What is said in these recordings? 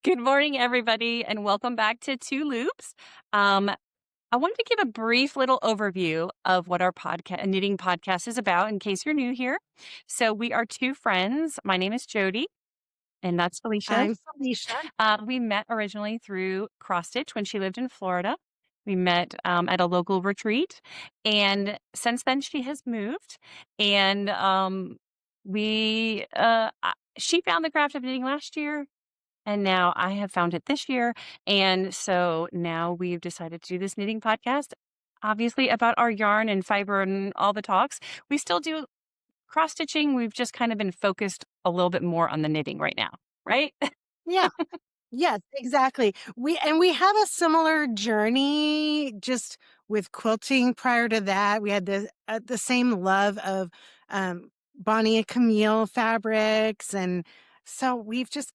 Good morning, everybody, and welcome back to Two Loops. Um, I wanted to give a brief little overview of what our podcast, knitting podcast, is about in case you're new here. So, we are two friends. My name is Jodie, and that's Felicia. I'm Felicia. We met originally through cross stitch when she lived in Florida. We met at a local retreat, and since then she has moved. And she found the craft of knitting last year, and now I have found it this year. And so now we've decided to do this knitting podcast, obviously about our yarn and fiber and all the talks. We still do cross stitching. We've just kind of been focused a little bit more on the knitting right now, right? Yeah. Yes, exactly. We have a similar journey just with quilting. Prior to that, we had the same love of Bonnie and Camille fabrics, and so we've just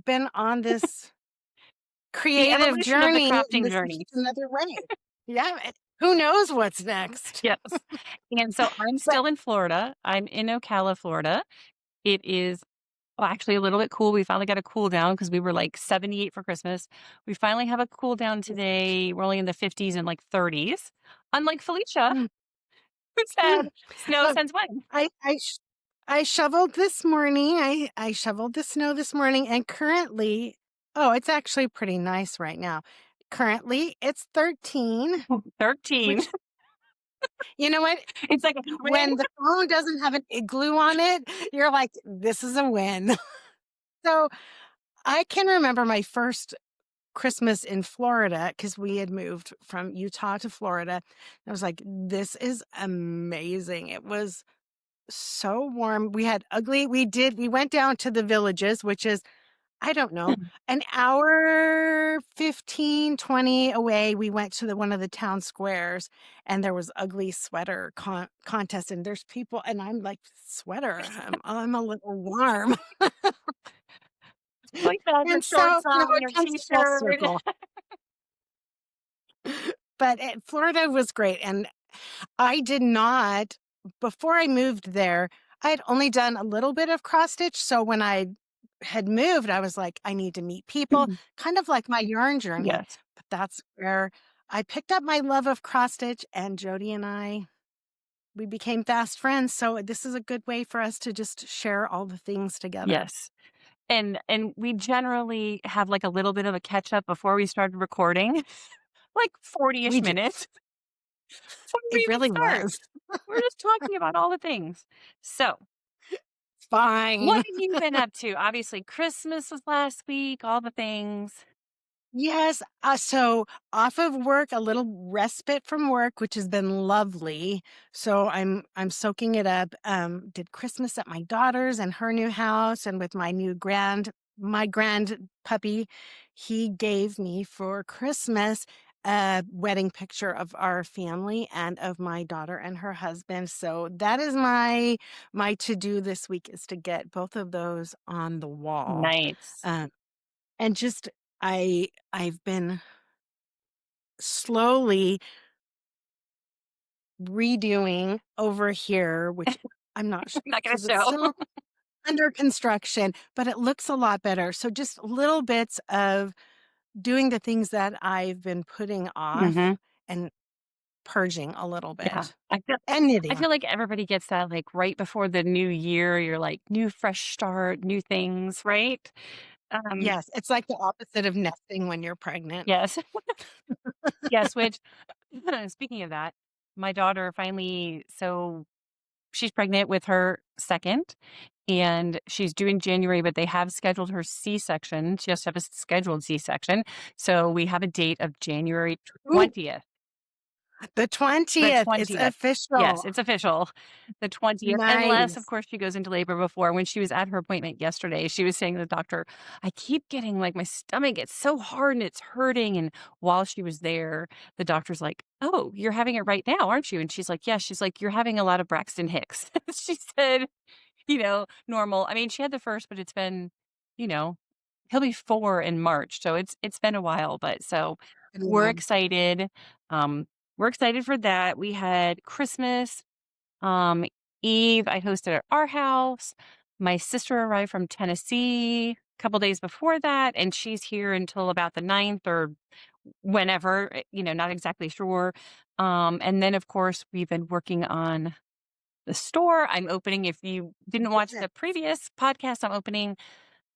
been on this The creative evolution of the journey, and crafting this is journey. just another way. Yeah, who knows what's next? Yes. And so I'm But still in Florida. I'm in Ocala, Florida. It is actually a little bit cool. We finally got a cool down because we were like 78 for Christmas. We finally have a cool down today. We're only in the 50s and like 30s. Unlike Felicia, mm, who said mm. snow Look, since when? I shoveled this morning. I shoveled the snow this morning, and currently, oh, it's actually pretty nice right now. Currently, it's 13, 13. which, you know what? It's like a win. When the phone doesn't have an igloo on it, you're like, this is a win. So I can remember my first Christmas in Florida because we had moved from Utah to Florida. I was like, this is amazing. It was so warm. We went down to the Villages, which is, I don't know, an hour 15, 20 away. We went to one of the town squares, and there was ugly sweater contest, and there's people, and I'm like, sweater, I'm a little warm. Like that, your And so, shorts on, it your comes full t-shirt. circle. But Florida was great. And I did not, before I moved there, I had only done a little bit of cross stitch. So when I had moved, I was like, I need to meet people, kind of like my yarn journey. Yes. But that's where I picked up my love of cross stitch, and Jodie and we became fast friends. So this is a good way for us to just share all the things together. Yes. And we generally have like a little bit of a catch up before we started recording, like 40-ish We do. minutes before we It even really start. was. We're just talking about all the things. So, what Fine. have you been up to? Obviously, Christmas was last week, all the things. Yes. So off of work, a little respite from work, which has been lovely. So I'm soaking it up. Did Christmas at my daughter's and her new house, and with my grand puppy, he gave me for Christmas a wedding picture of our family and of my daughter and her husband. So that is my to-do this week, is to get both of those on the wall. Nice. Um, and just I've been slowly redoing over here, which I'm not sure Not going to because it's show. still under construction, but it looks a lot better. So just little bits of doing the things that I've been putting off Hmm. and purging a little Yeah. bit, I feel, and I knitting. feel like everybody gets that like right before the new year. You're like, new, fresh start, new things, right? Um, Yes, it's like the opposite of nesting when you're pregnant. yes. Yes. Which, speaking of that, my daughter finally, so she's pregnant with her second, and she's due in January, but they have scheduled her C-section. She has to have a scheduled C-section. So we have a date of January Ooh, 20th. the The 20th, it's 20th. Yes, official. it's official. The 20th. Unless, of Nice. course, she goes into labor before. When she was at her appointment yesterday, she was saying to the doctor, I keep getting like my stomach gets so hard and it's hurting. And while she was there, the doctor's like, oh, you're having it right now, aren't you? And she's like, yes. She's like, you're having a lot of Braxton Hicks. She said, normal. I mean, she had the first, but it's been, you know, he'll be 4 in March. So it's been a while, but so we're Yeah. excited. Um, we're excited for that. We had Christmas um Eve I hosted at our house. My sister arrived from Tennessee. couple days before that, and she's here until about the 9th or whenever, not exactly sure. And then, of course, we've been working on the store. I'm opening, if you didn't watch Yeah. the previous podcast, I'm opening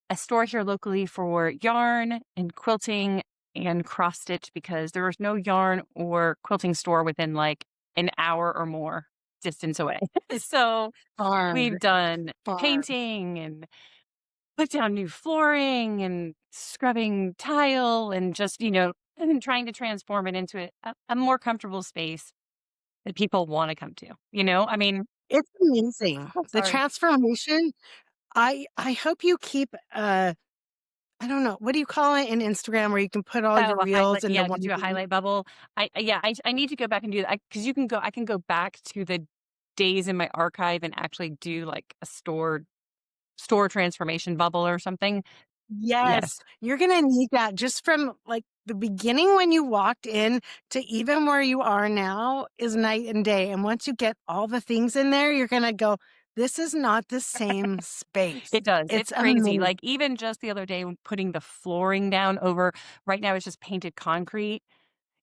a store here locally for yarn and quilting and cross stitch because there was no yarn or quilting store within like an hour or more distance away. It's So far, we've done far. painting and put down new flooring and scrubbing tile and just, and trying to transform it into a more comfortable space that people want to come to, I mean, It's amazing. I'm The sorry. transformation, I hope you keep, I don't know, what do you call it in Instagram where you can put all Oh, your a highlight, reels into yeah, to one do a thing? highlight bubble. I need to go back and do that because I can go back to the days in my archive and actually do like a store transformation bubble or something. Yes, Yes. you're gonna need that just from, like, the beginning when you walked in to even where you are now is night and day, and once you get all the things in there, you're gonna go, "This is not the same space." It does. It's It's crazy. amazing. Like even just the other day when putting the flooring down over right now it's just painted concrete.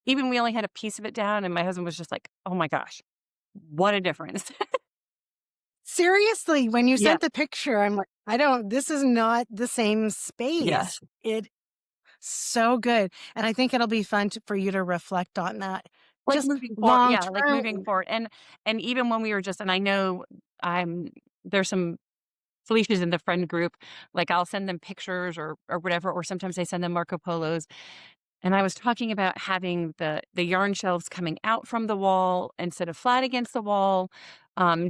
Even we only had a piece of it down and my husband was just like, "Oh my gosh, what a difference." Seriously, when you Yeah. sent the picture, I'm like, "I don't this is not the same space." Yes. It so good, and I think it'll be fun to for you to reflect on that. Like Just moving forward, long yeah, like term. moving forward. And even when we were just and I know I'm there's some Felicia's in the friend group, like I'll send them pictures or whatever, or sometimes I send them Marco Polos. And I was talking about having the yarn shelves coming out from the wall instead of flat against the wall,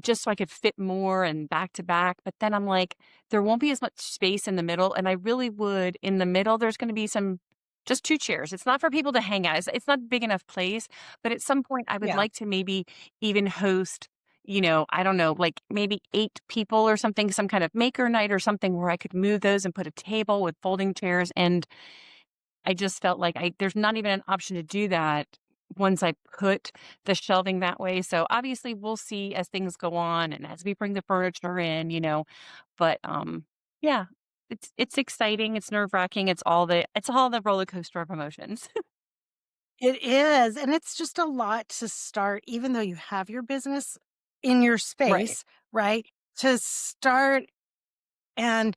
just so I could fit more and back to back. But then I'm like, there won't be as much space in the middle, and I really would in the middle. There's going to be some just two chairs. It's not for people to hang out. It's not a big enough place. But at some point, I would Yeah. like to maybe even host. I don't know, like maybe 8 people or something, some kind of maker night or something where I could move those and put a table with folding chairs and I just felt like there's not even an option to do that once I put the shelving that way. So obviously we'll see as things go on and as we bring the furniture in, but yeah, it's exciting, it's nerve-wracking, it's all the roller coaster of emotions. It is, and it's just a lot to start, even though you have your business in your Right. space, right? To start and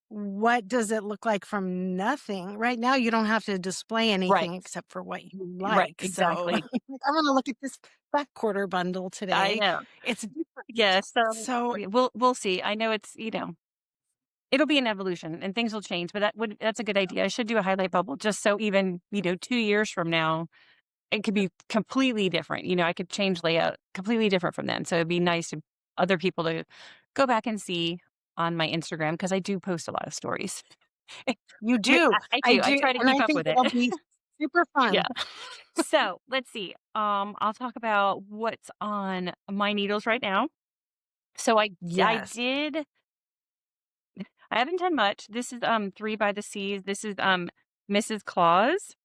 what does it look like from nothing? Right now, you don't have to display anything Right. except for what you Right, like. So exactly. I want to look at this back quarter bundle I today. know. It's different. Yeah, so So we'll see. I know it'll be an evolution and things will change, but that's a good idea. I should do a highlight bubble just so even, 2 years from now it could be completely different. I could change layout completely different from then. So it'd be nice to other people to go back and see on my Instagram because I do post a lot of stories. you I, do. I I do. I do. try to And keep I up think with it. it'll be super Yeah. fun. So let's see. I'll talk about what's on my needles right now. So I Yes. did. I haven't done much. This is 3 by the Seas. This is Mrs. Claus,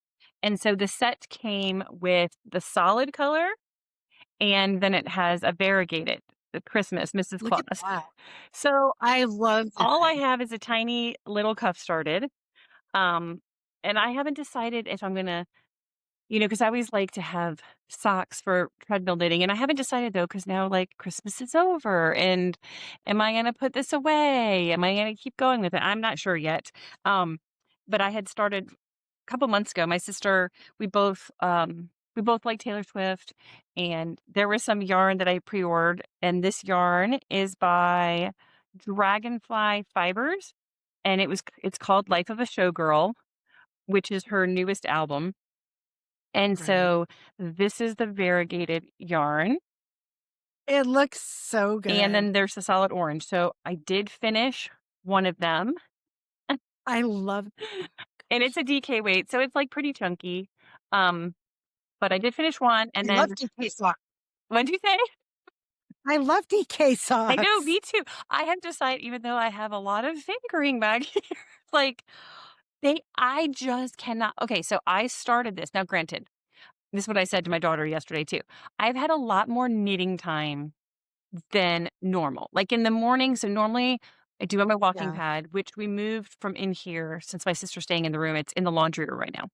and so the set came with the solid color and then it has a variegated, the Christmas, Mrs. Look at Claus. that. So, I love all I that. have is a tiny little cuff started, um, and I haven't decided if I'm gonna because I always like to have socks for treadmill knitting, and I haven't decided though, because now, like, Christmas is over, and am I gonna put this away? Am I gonna keep going with it? I'm not sure yet, um, but I had started couple months ago, my sister, we both like Taylor Swift, and there was some yarn that I pre-ordered, and this yarn is by Dragonfly Fibers, and it's called Life of a Showgirl, which is her newest album. And Right. so this is the variegated yarn, It looks so and good. then there's the solid orange. So I did finish one of them, I love and it's a DK weight, so it's like pretty chunky. Um, but I did finish one, and I love then DK socks. what'd you say? I love DK I know, socks. me too. I have decided, even though I have a lot of fingering back here, like I just cannot. Okay, so I started this. Now, granted, this is what I said to my daughter yesterday too. I've had a lot more knitting time than normal. Like in the morning, so normally I do have my walking Yeah. pad, which we moved from in here since my sister's staying in the room. It's in the laundry room right now.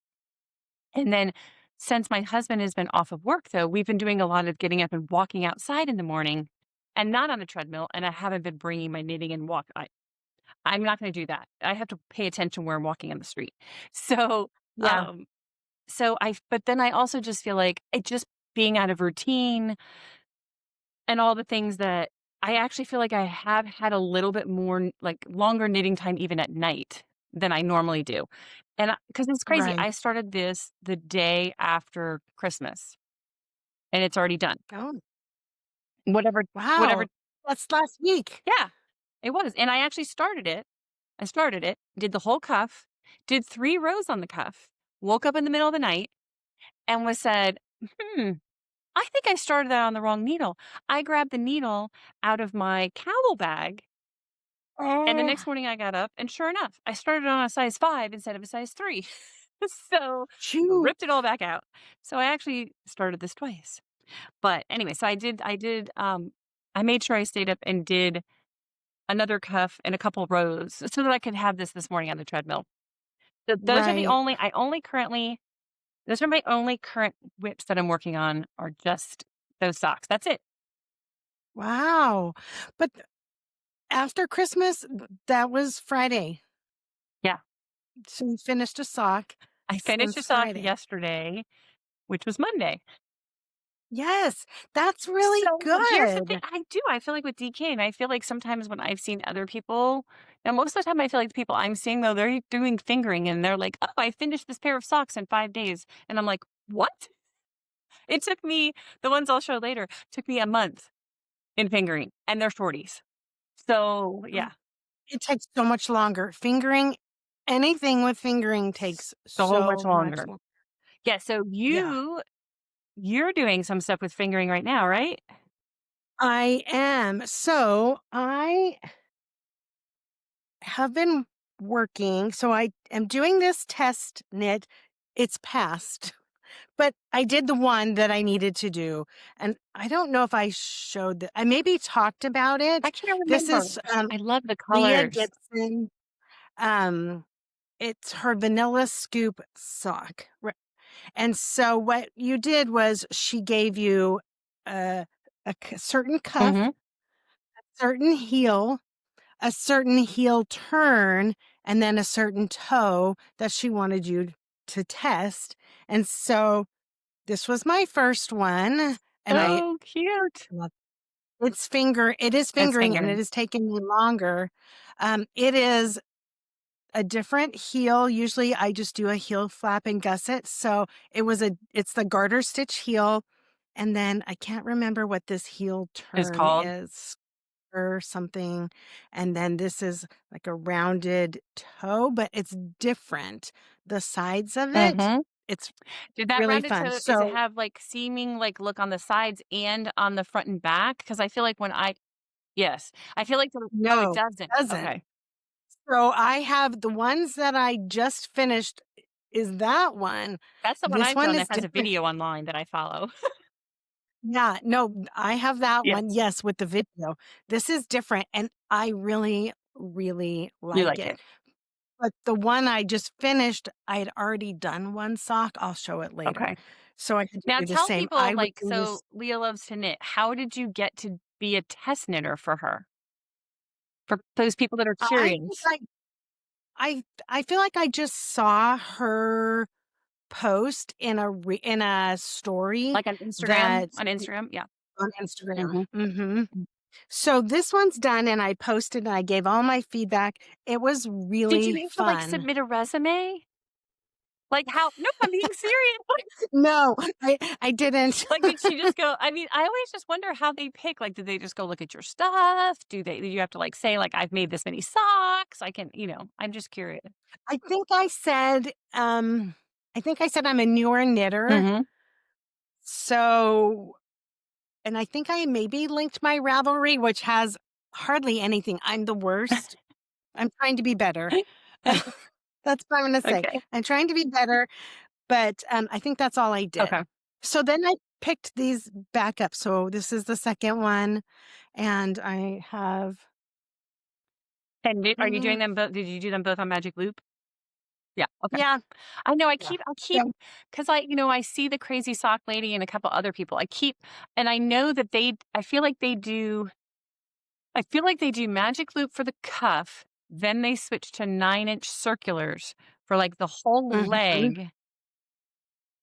And then since my husband has been off of work, though, we've been doing a lot of getting up and walking outside in the morning and not on a treadmill. And I haven't been bringing my knitting and walk. I'm not going to do that. I have to pay attention where I'm walking on the street. So, Yeah. um, but then I also just feel like it just being out of routine and all the things that I actually feel like I have had a little bit more like longer knitting time even at night than I normally do. And because it's crazy, Right. I started this the day after Christmas and it's already done. Oh, Whatever. wow. That's last week. Yeah, it was. And I actually started it. I started it, did the whole cuff, did 3 rows on the cuff, woke up in the middle of the night and was said, hmm, I think I started that on the wrong needle. I grabbed the needle out of my cowl bag. And the Oh, next morning I got up and sure enough, I started on a size 5 instead of a size 3. So shoot. ripped it all back out. So I actually started this twice. But anyway, so I made sure I stayed up and did another cuff and a couple rows so that I could have this morning on the treadmill. So those are the Right. only I only currently those are my only current whips that I'm working on are just those socks. That's it. Wow. But after Christmas, that was Friday. Yeah. So you finished a sock I finished since a sock Friday. yesterday, which was Monday. Yes, that's really So here's the thing. good. I feel like with DK, I feel like sometimes when I've seen other people, now most of the time I feel like the people I'm seeing though, they're doing fingering and they're like, oh, I finished this pair of socks in 5 days. And I'm like, what? It took me, the ones I'll show later, took me a month in fingering and they're shorties. So Mm, yeah, it takes so much longer. Fingering anything with fingering takes so much so much longer. longer. Yeah. So Yeah, you're doing some stuff with fingering right now, right? I am. So I have been working. So I am doing this test knit. It's passed. But I did the one that I needed to do, and I don't know if I showed that. I maybe talked about I it. can't This remember. is, I love the Leah colors. Gibson. Um, it's her vanilla scoop sock. And so what you did was she gave you a certain cuff, Hmm. certain heel, a certain heel turn, and then a certain toe that she wanted you to test. And so this was my first one, and I So cute. love it is It's fingering, and it fingering. is taking me longer. It is a different heel. Usually I just do a heel flap and gusset. So it's the garter stitch heel. And then I can't remember what this heel Is turn called. is or something. And then this is like a rounded toe, but it's different. The sides of it, Hmm. it's Did that really rounded fun. toe, is it So have like seaming like look on the sides and on the front and back? Because I feel like yes, I feel like oh, it no, doesn't. it doesn't. Okay. So I have the ones that I just finished is that one. That's the one This I've one done that is has a different. video online that I follow. Yeah, no, I have that one, Yes. yes, with the video. This is different, and I really, really You like like it. it. But the one I just finished, I had already done one sock, I'll show it later. Okay. So I had to Now do the tell same. people I would like, do so this Leah loves to knit. How did you get to be a test knitter for her? For those people that are I think curious. I feel like I just saw her post in a story Like on Instagram? that On Instagram? Yeah. on Instagram. Mhm. Mhm. So this one's done, and I posted, and I gave all my feedback. It was Did you really have to like fun. submit a resume? Like how no, I'm being serious. No, I didn't. Like, did she just go, I mean, I always just wonder how they pick, like, did they just go look at your stuff? Do you have to, like, say, like, "I've made this many socks, I can," I'm just curious. I think I said, I'm a newer knitter. Mhm. So, and I think I maybe linked my Ravelry, which has hardly anything. I'm the worst. I'm trying to be better. That's what I'm gonna say. Okay, I'm trying to be better, but, I think that's all I did. okay. So then I picked these back up. So this is the second one, and I have And are you doing Mhm. them both? Did you do them both on Magic Loop? Yeah, okay. Yeah, I know yeah. I keep So because I see the crazy sock lady and a couple other people. And I know that I feel like they do Magic Loop for the cuff, then they switch to 9-inch circulars for, like, the whole mhm. leg,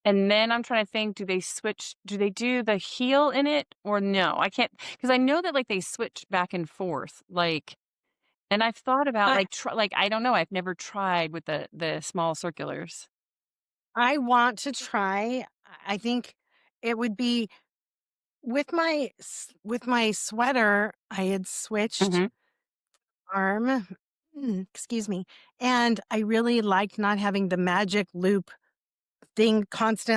and then I'm trying to think, do they do the heel in it or no? I can't not because I know that, like, they switch back and forth, like and I've thought about, I I don't know, I've never tried with the small circulars. I want to try. I think it would be with my sweater, I had switched Mhm. arm, excuse me, and I really liked not having the magic loop thing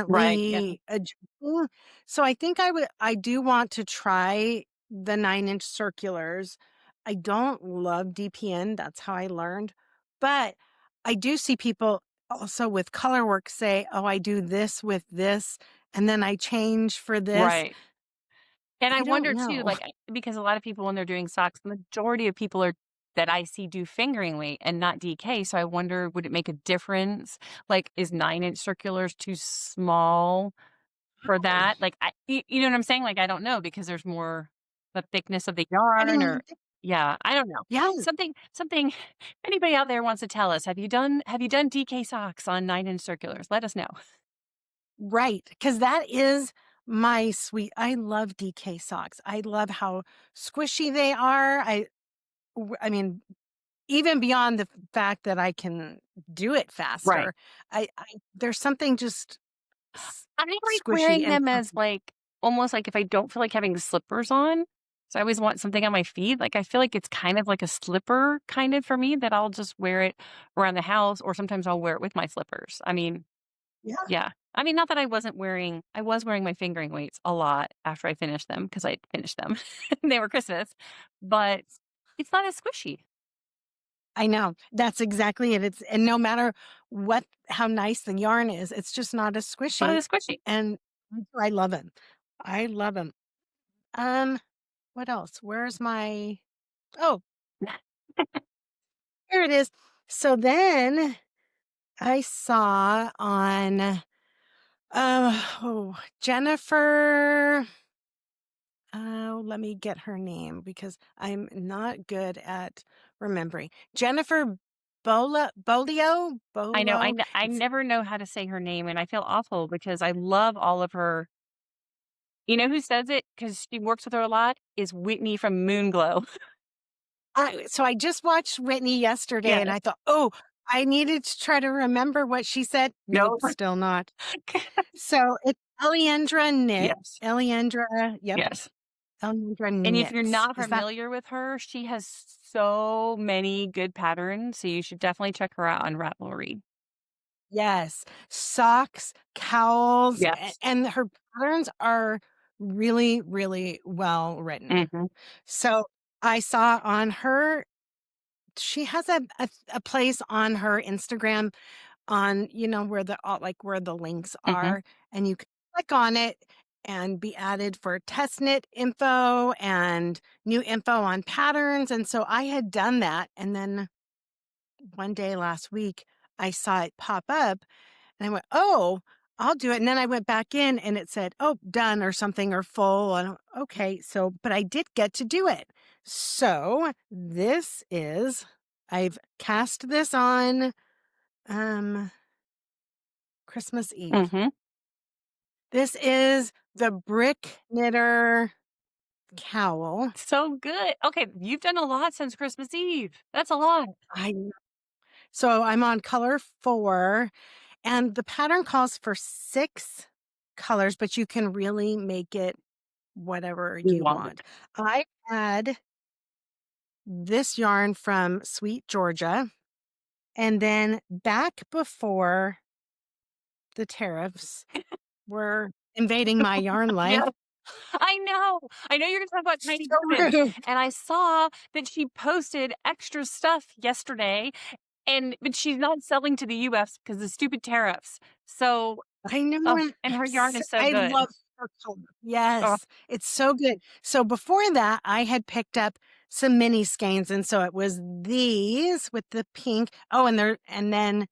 Right, yeah. constantly adjusting. So I do want to try the 9-inch circulars. I don't love DPN, that's how I learned, but I do see people also with color work say, "Oh, I do this with this, and then I change for this." Right. And I I don't wonder too, know. because a lot of people when they're doing socks, the majority of people are that I see do fingering weight and not DK. So I wonder, would it make a difference? Like, is 9-inch circulars too small for that? You know what I'm saying? Like, I don't know because there's more the thickness of the I yarn mean, or yeah, I don't know. yeah, Something if anybody out there wants to tell us, have you done DK socks on 9-inch circulars? Let us know. right, because that is my sweet I love DK socks. I love how squishy they are. I mean, even beyond the fact that I can do it Right. faster, I there's something just I like squishy wearing and them as, comfy. almost like if I don't feel like having slippers on, so I always want something on my feet, I feel like it's kind of like a slipper kind of for me that I'll just wear it around the house or sometimes I'll wear it with my slippers. I mean, Yeah, yeah. I mean, not that I was wearing my fingering weights a lot after I finished them because I finished them. They were Christmas, but it's not as squishy. I know. That's exactly it. It's and no matter how nice the yarn is, it's just not as It's not squishy, as squishy. and I love it. I love 'em. Um, what else? Where's my Oh, here it is. So then I saw on, Jennifer, oh, let me get her name because I'm not good at remembering. Jennifer I know, Bolo? I It's never know how to say her name, and I feel awful because I love all of her. You know who says it? Because she works with her a lot, is Whitney from Moonglow. I just watched Whitney yesterday and Yes. I thought, "Oh, I needed to try to remember what she said." No. Nope, still not. So it's Eliandra Knit. Yes. Eliandra, yep, Yes. Eliandra And if you're Knits. not Is that familiar with her, she has so many good patterns, so you should definitely check her out on Ravelry. Yes, socks, cowls, Yes. and her patterns are really, really well written. Mhm, So I saw on her, she has a place on her Instagram on, where where the links mhm. are, and you can click on it and be added for test knit info and new info on patterns. And so I had done that. And then one day last week, I saw it pop up and I went, "Oh, I'll do it." And then I went back in and it said, "Oh, done," or something, or full. And okay, so, but I did get to do it. So I've cast this on um, Christmas Eve. Mhm. This is the Brick Knitter Cowl. So good. Okay, you've done a lot since Christmas Eve. That's a lot. I So I'm on color 4, and the pattern calls for 6 colors, but you can really make it whatever You you want want. it. I had this yarn from Sweet Georgia, and then back before the tariffs were invading my yarn Yeah. life. I know. I know you're gonna talk about tiny So humans, rude. and I saw that she posted extra stuff yesterday, but she's not selling to the US because of stupid tariffs. So I know oh, it. and her yarn is so I good. love her color. Oh, Yes, it's so good. So before that, I had picked up some mini skeins, and so it was these with the pink. Oh, and then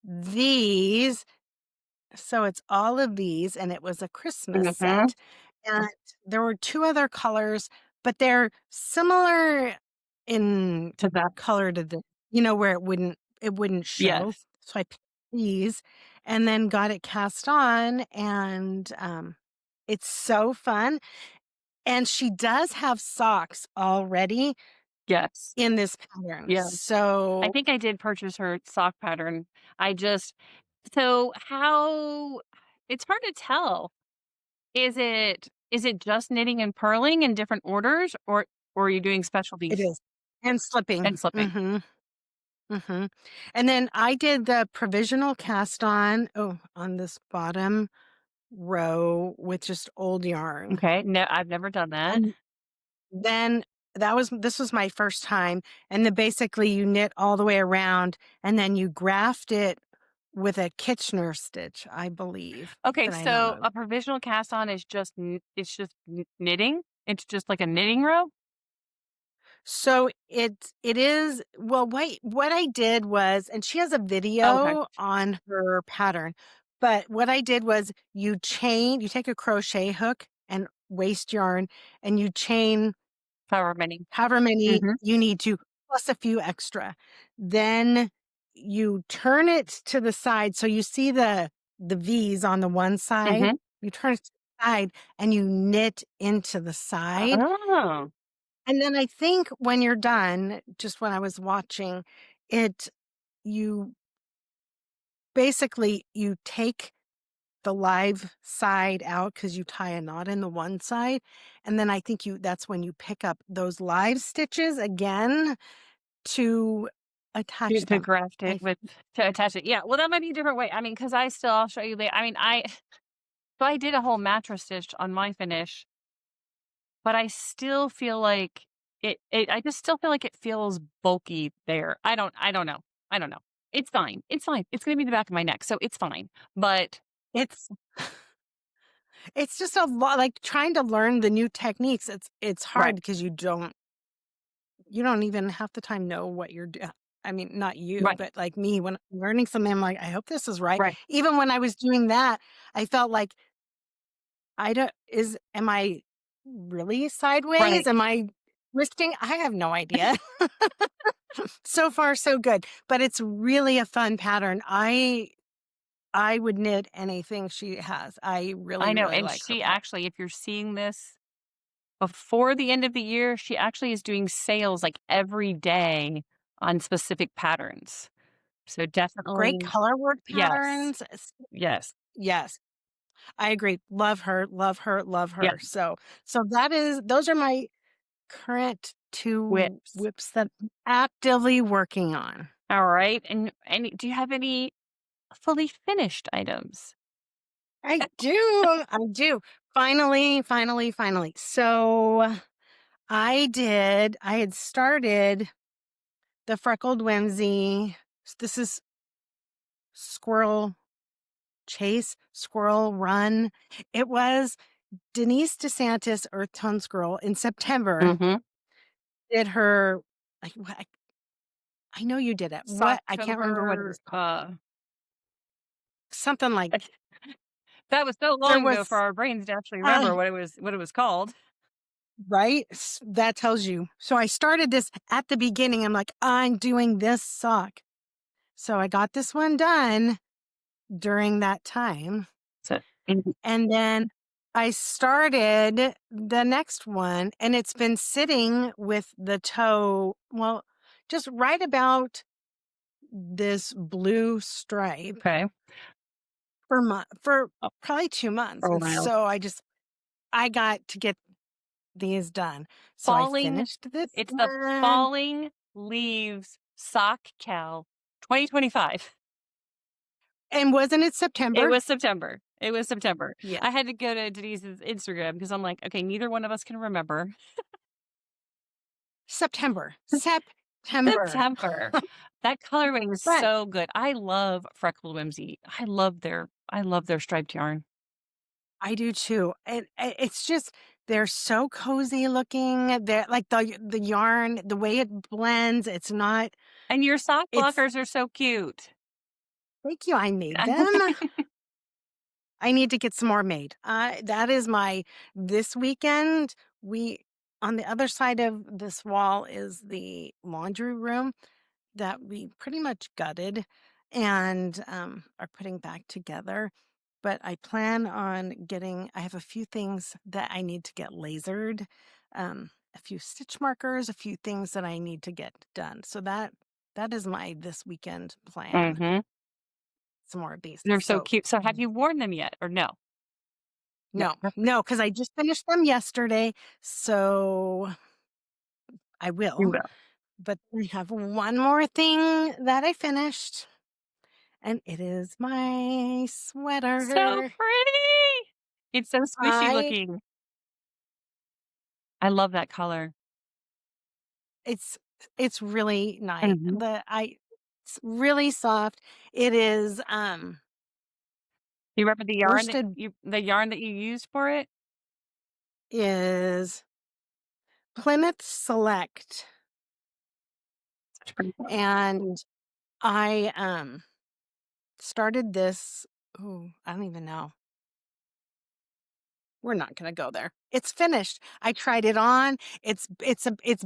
these. So it's all of these, and it was a Christmas Mhm. set. And there were 2 other colors, but they're similar in To that. color to the where it wouldn't show. Yes. So I picked these and then got it cast on, and, it's so fun. And she does have socks already Yes. in this pattern. Yeah. I So think I did purchase her sock pattern. I just so how it's hard to tell. Is it just knitting and purling in different orders, or are you doing it specialties is. And slipping. and slipping? Mhm. Mhm. And then I did the provisional cast on, on this bottom row with just old yarn. Okay. No, I've never done that. And then this was my first time. And then basically you knit all the way around and then you graft it with a Kitchener stitch, I believe, Okay, but I don't so know. a provisional cast on is it's just knitting? It's just like a knitting row? So it is well, wait, what I did was, and she has a Okay. video on her pattern, but what I did was you take a crochet hook and waste yarn and you chain However many. however many Mhm. you need to, plus a few extra. Then you turn it to the side. So you see the V's on the one side. Mhm. You turn it to the side and you knit into the side. Oh. And then I think when you're done, just when I was watching it, you you take the live side out because you tie a knot in the one side. And then I think that's when you pick up those live stitches again to attach To them. graft it I with to attach it. Yeah, well, that might be a different way. I mean, because I'll show you I mean, so I did a whole mattress stitch on my finish, but I still feel like I just still feel like it feels bulky there. I don't know. I don't know. It's fine. It's fine. It's gonna be the back of my neck, so it's fine. But it's it's just a lot, like trying to learn the new techniques. It's hard right, because you don't even half the time know what you're doing. I mean, not you, right, but like me, when I'm learning something, I'm like, I hope this is right. right, Even when I was doing that, I felt like am I really sideways? right. Am I twisting? I have no idea. So far, so good. But it's really a fun pattern. I would knit anything she has. I really, I know, really and like her she pattern. actually, if you're seeing this before the end of the year, she actually is doing sales, like, every day on specific patterns. So Great definitely color work yes, patterns. yes, Yes. I agree. Love her, love her, love yeah, her. So those are my current 2 whips. whips that I'm actively working on. Alright, and do you have any fully finished items? I do. Finally, finally, finally. So I had started the Freckled Whimsy. This is Squirrel Chase, Squirrel Run. It was Denise DeSantis, Earth Tones Girl, in September Mhm. did her, like, I know you did it. What? I can't remember what it Socktober, was called. Something like that was so there long ago for was, our brains to actually uh, remember what it was called. right? That tells you. So I started this at the beginning. I'm like, I'm doing this sock. So I got this one done during that time. So mhm, And then I started the next one, and it's been sitting with the toe, well, just right about this blue stripe okay, for oh, probably 2 months. for a And while. so I got to get these done. So I Falling finished this it's the one. Falling Leaves Sock Cal 2025. And wasn't it It September? was September. It was September. Yeah. I had to go to Denise's Instagram because I'm like, "Okay, neither one of us can remember." September. September. September. That colorway was But so good. I love Freckled Whimsy. I love their striped yarn. I do too. And it's just They're so cozy looking. They're like the yarn, the way it blends, it's not And your sock it's blockers are so cute. thank you, I made them. I need to get some more made. That is my this weekend. We on the other side of this wall is the laundry room that we pretty much gutted and are putting back together. But I plan on getting. I have a few things that I need to get lasered, a few stitch markers, a few things that I need to get done. So that is my this weekend plan. Mhm. Some more of these. They're so So cute. So have you worn them yet or no? No. no, no, because I just finished them yesterday, so I You will. will. But we have one more thing that I finished, and it is my So sweater. pretty. It's so squishy I looking. I love that color. it's it's really nice. Mhm. It's really soft. It is You remember worsted the yarn that you used for it? is Plymouth Select, Such a pretty color. and I started this. Oh, I don't even know. We're not gonna go there. It's finished. I tried it on. It's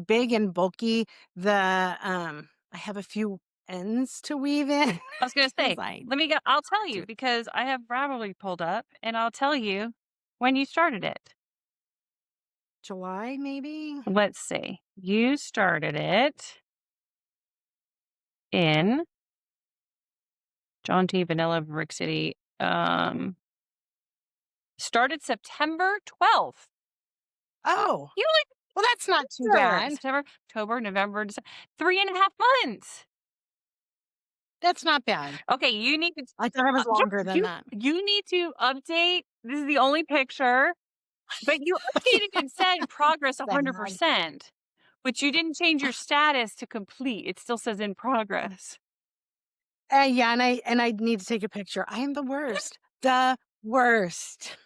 big and bulky. I have a few ends to weave in I was gonna because say, I I'll tell do you it. because I have Ravelry pulled up and I'll tell you when you started it. July maybe. Let's see. You started it in John T. Vanilla Brick City. Started September 12th. Oh, You well, that's not too only answer. bad. September, October, November, December, 3.5 months. That's not bad. Okay, you need to I thought it was yeah, longer than that. you need to update. This is the only picture, but you updated and said progress Sad. 100%, but you didn't change your status to complete. It still says in progress. Yeah, and I need to take a picture. I am the worst. The worst.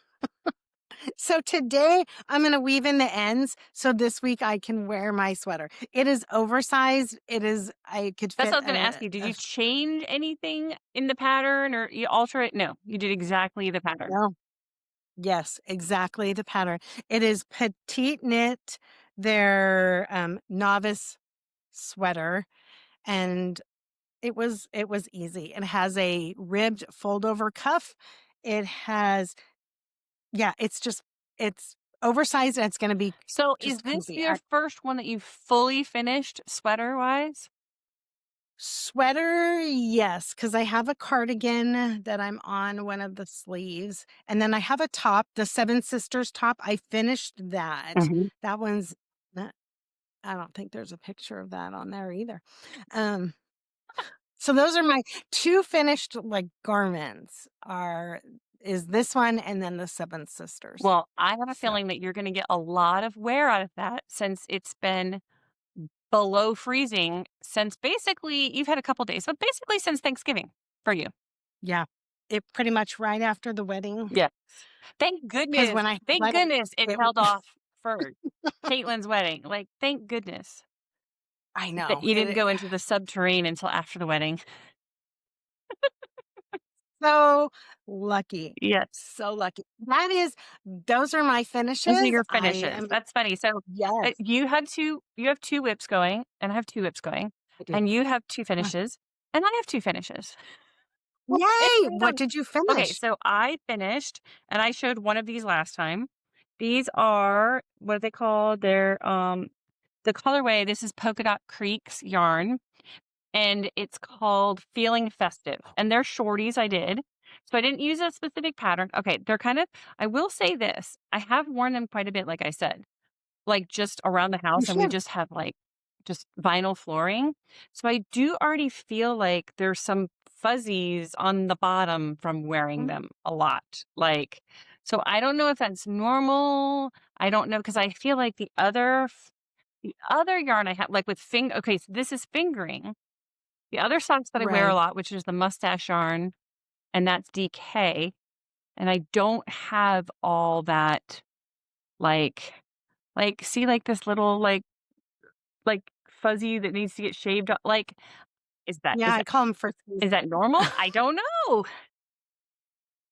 So today I'm going to weave in the ends so this week I can wear my sweater. It is oversized. I could That's what fit I was gonna ask you. Did you change anything in the pattern or you alter it? No, you did exactly the pattern. no. Yes, exactly the pattern. It is petite knit, their novice sweater, and it was easy. It has a ribbed fold over cuff. It has yeah, it's oversized and it's going to be So is just this comfy. your first one that you fully finished sweater-wise? Sweater, yes, because I have a cardigan that I'm on one of the sleeves. And then I have a top, the Seven Sisters top. I finished that. Mhm. That one's not, I don't think there's a picture of that on there either. Um, so those are my two finished like garments is this one and then the Seven Sisters. Well, I have a So feeling that you're gonna get a lot of wear out of that since it's been below freezing since basically you've had a couple days, but basically since Thanksgiving for you. yeah, it pretty much right after the wedding. Yes. Because when I had the Thank wedding, goodness it it held off for Caitlin's wedding. Like, thank goodness I that know you didn't it. go into the subterrane until after the wedding. So lucky. Yes. So lucky. Those are my Those are finishes. your I finishes. am That's funny. So, yes, you have 2 whips going, and I have 2 whips going, I do. and you have 2 Uh, finishes, and I have 2 finishes. Yay! What did you Okay, finish? so I finished, and I showed one of these last time. These are what are they called? The colorway, this is Polka Dot Creeks yarn, and it's called Feeling Festive, and they're shorties I did. So I didn't use a specific pattern. Okay, they're kind of I will say this, I have worn them quite a bit, like I said. Like, just around the You house, and we should. just have, like, just vinyl flooring. So I do already feel like there's some fuzzies on the bottom from wearing Mm, them a lot. Like, so I don't know if that's normal. I don't know because I feel like the other yarn I have, like, with okay, so this is fingering. The other socks that I wear a right. lot, which is the mustache yarn, and that's DK, and I don't have all that like see, like, this little, like, fuzzy that needs to get shaved o like, is that Yeah, is I that call them frisbees. is that normal? I don't know.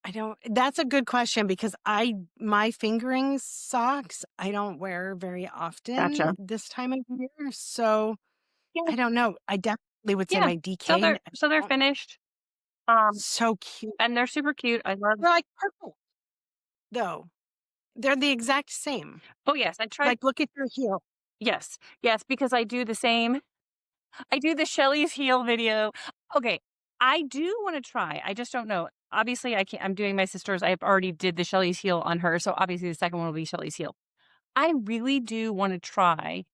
I don't that's a good question because my fingering socks, I don't wear very often Gotcha. this time of year, so Yeah, I don't know. I definitely would say yeah. my So DK. they're finished, um, So cute. and they're super cute. I love. They're like purple, though. They're the exact same. Oh, yes, I tried. Like, look at your heel. Yes, yes, because I do the same. I do the Shelly's heel video. Okay, I do wanna try, I just don't know. Obviously, I can't I'm doing my sister's, I already did the Shelly's heel on her, so obviously the second one will be Shelly's heel. I really do wanna try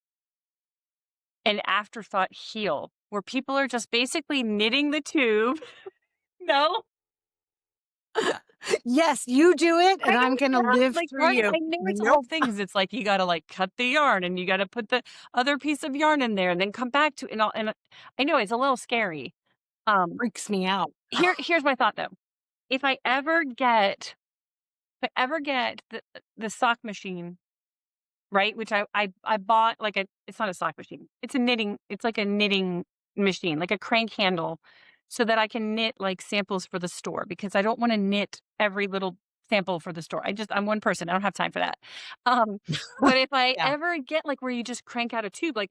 an afterthought heel where people are just basically knitting the tube. No? Yes, you do it, I and I'm don't gonna know, live like, through part of you. I know it's a Nope. whole thing because it's like you gotta, like, cut the yarn and you gotta put the other piece of yarn in there and then come back to and all and I know it's a little scary. Freaks me out. Here's my thought, though. If I ever get if I ever get the sock machine, right, which I bought, like, a it's not a sock machine. It's like a knitting machine, like a crank handle, so that I can knit, like, samples for the store because I don't wanna knit every little sample for the store. I'm one person, I don't have time for that. Um, but if I Yeah, ever get, like, where you just crank out a tube, like,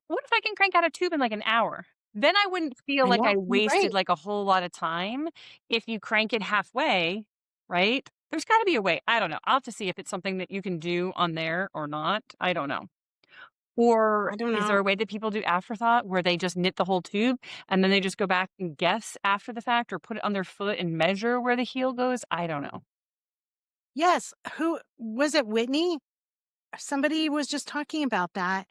what if I can crank out a tube in, like, an hour? Then I wouldn't feel I like know, I you're right. wasted, like, a whole lot of time if you crank it halfway, right? There's gotta be a way. I don't know. I'll have to see if it's something that you can do on there or not. I don't know. Or I don't is there know. a way that people do afterthought where they just knit the whole tube and then they just go back and guess after the fact or put it on their foot and measure where the heel goes? I don't know. Yes, who was it, Whitney? Somebody was just talking about that,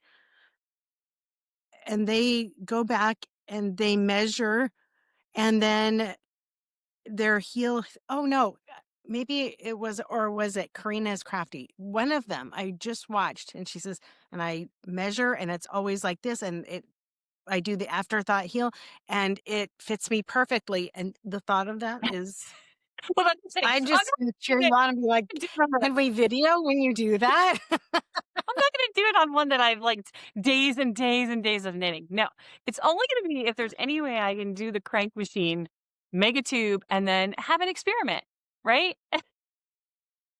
and they go back and they measure, and then their heel oh, no, maybe it was or was it Karina's Crafty? One of them I just watched, and she says, "And I measure, and it's always like this, and I do the afterthought heel, and it fits me perfectly," and the thought of that is Well, that's the same. I I'm just gonna cheer not you on and be like, gonna do it on "Can we video when you do that?" I'm not gonna do it on one that I've, like, days and days and days of knitting. No. It's only gonna be if there's any way I can do the crank machine, make a tube, and then have an experiment, right?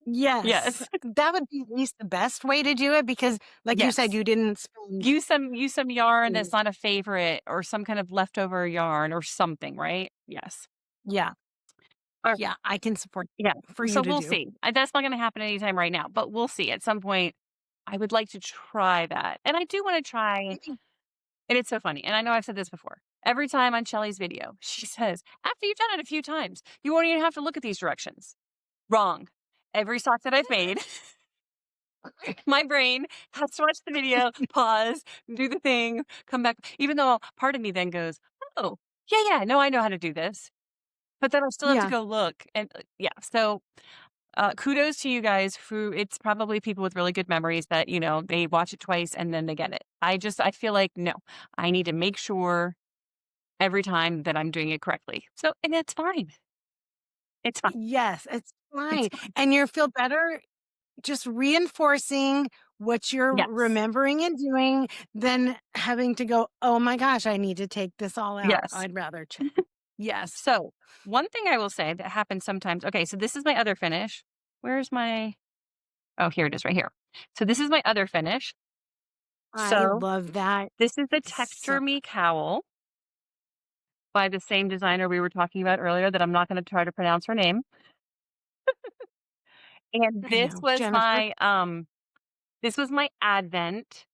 Yes, Yes. that would be at least the best way to do it because, like you said, Yes. you didn't spend Use some yarn that's days. not a favorite or some kind of leftover yarn or something, right? Yes. Yeah, Or yeah, I can support yeah. for you So to we'll do. see. That's not gonna happen anytime right now, but we'll see. At some point, I would like to try that. And I do wanna try. And it's so funny, and I know I've said this before. Every time on Shelly's video, she says, "After you've done it a few times, you won't even have to look at these directions." Wrong. Every sock that I've made, my brain has to watch the video, pause, do the thing, come back, even though part of me then goes, "Oh, yeah, yeah, no, I know how to do this." But then I still have to Yeah. go look, and, yeah, so, kudos to you guys who it's probably people with really good memories that, they watch it twice and then they get it. I feel like, no, I need to make sure every time that I'm doing it correctly. So and it's fine. It's fine. Yes, it's It's fine, fine. and you'll feel better just reinforcing what you're Yes. remembering and doing than having to go, "Oh my gosh, I need to take this all out." Yes. I'd rather check. Yes, So, one thing I will say that happens sometimes okay, so this is my other finish. Where's my oh, here it is right here. So this is my other finish. I So, love that. this is the So Texture Me Cowl by the same designer we were talking about earlier that I'm not gonna try to pronounce her name. And I know, Jennifer. this was my advent.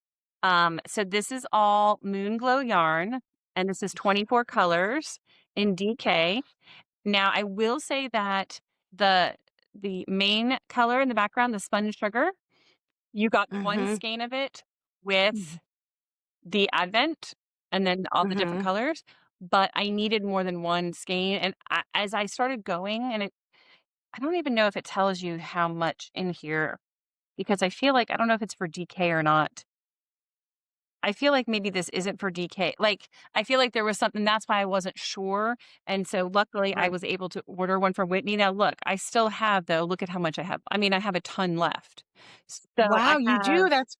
So this is all Moonglow yarn, and this is 24 colors in DK. Now, I will say that the the main color in the background, the sponge sugar, you got one Mhm, skein of it with the advent and then all the different mhm. colors, but I needed more than one skein, and as I started going, and I don't even know if it tells you how much in here because I feel like I don't know if it's for DK or not. I feel like maybe this isn't for DK. Like, I feel like there was something that's why I wasn't sure, and so luckily I Right. was able to order one from Whitney. Now look, I still have though, look at how much I have. I mean, I have a ton left. So I Wow, you do? have That's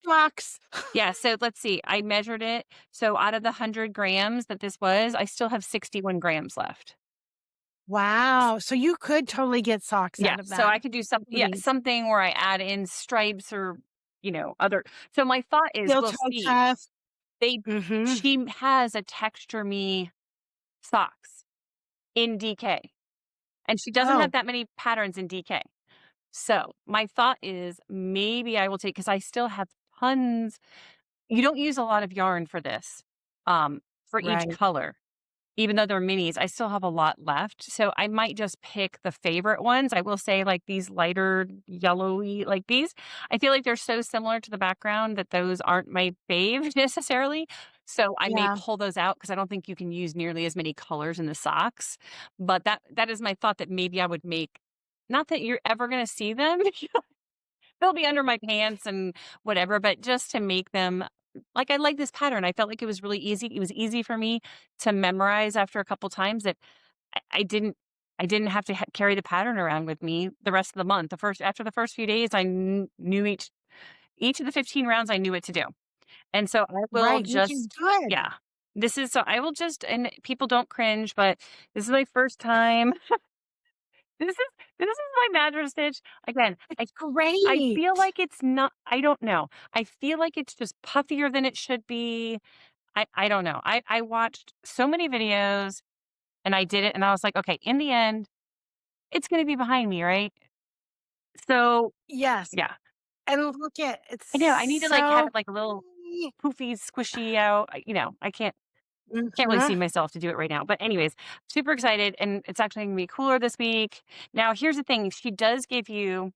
flux. yeah, so let's see, I measured it. So out of the 100 grams that this was, I still have 61 grams left. Wow. So you could totally get socks Yeah, out of so that. I could do Totally. something where I add in stripes or, other so my thought is Steel we'll toe see. cuff. They Mhm. She has a texture me socks in DK, and she doesn't have Oh, that many patterns in DK. So, my thought is maybe I will take because I still have tons. You don't use a lot of yarn for this, for each right. color. Even though they're minis, I still have a lot left, so I might just pick the favorite ones. I will say, like, these lighter yellowy like, these, I feel like they're so similar to the background that those aren't my fave necessarily, so I may Yeah. pull those out because I don't think you can use nearly as many colors in the socks, but that is my thought that maybe I would make not that you're ever gonna see them. They'll be under my pants and whatever, but just to make them like, I like this pattern. I felt like it was really easy. It was easy for me to memorize after a couple times that I didn't have to carry the pattern around with me the rest of the month. The first After the first few days, I knew each of the 15 rounds, I knew what to do. And so I will Right, which is just good. yeah. I will just and people don't cringe, but this is my first time. This is my mattress stitch. Again, It's I feel great. like it's not I don't know. I feel like it's just puffier than it should be. I don't know. I watched so many videos and I did it and I was like, "Okay, in the end, it's gonna be behind me, right?" So, Yes. yeah. And look at it's I know, I need to, like, have so it, like, a little pretty. poofy, squishy out. I can't really Mhm. see myself to do it right now. But anyways, super excited, and it's actually gonna be cooler this week. Now, here's the thing, she does give you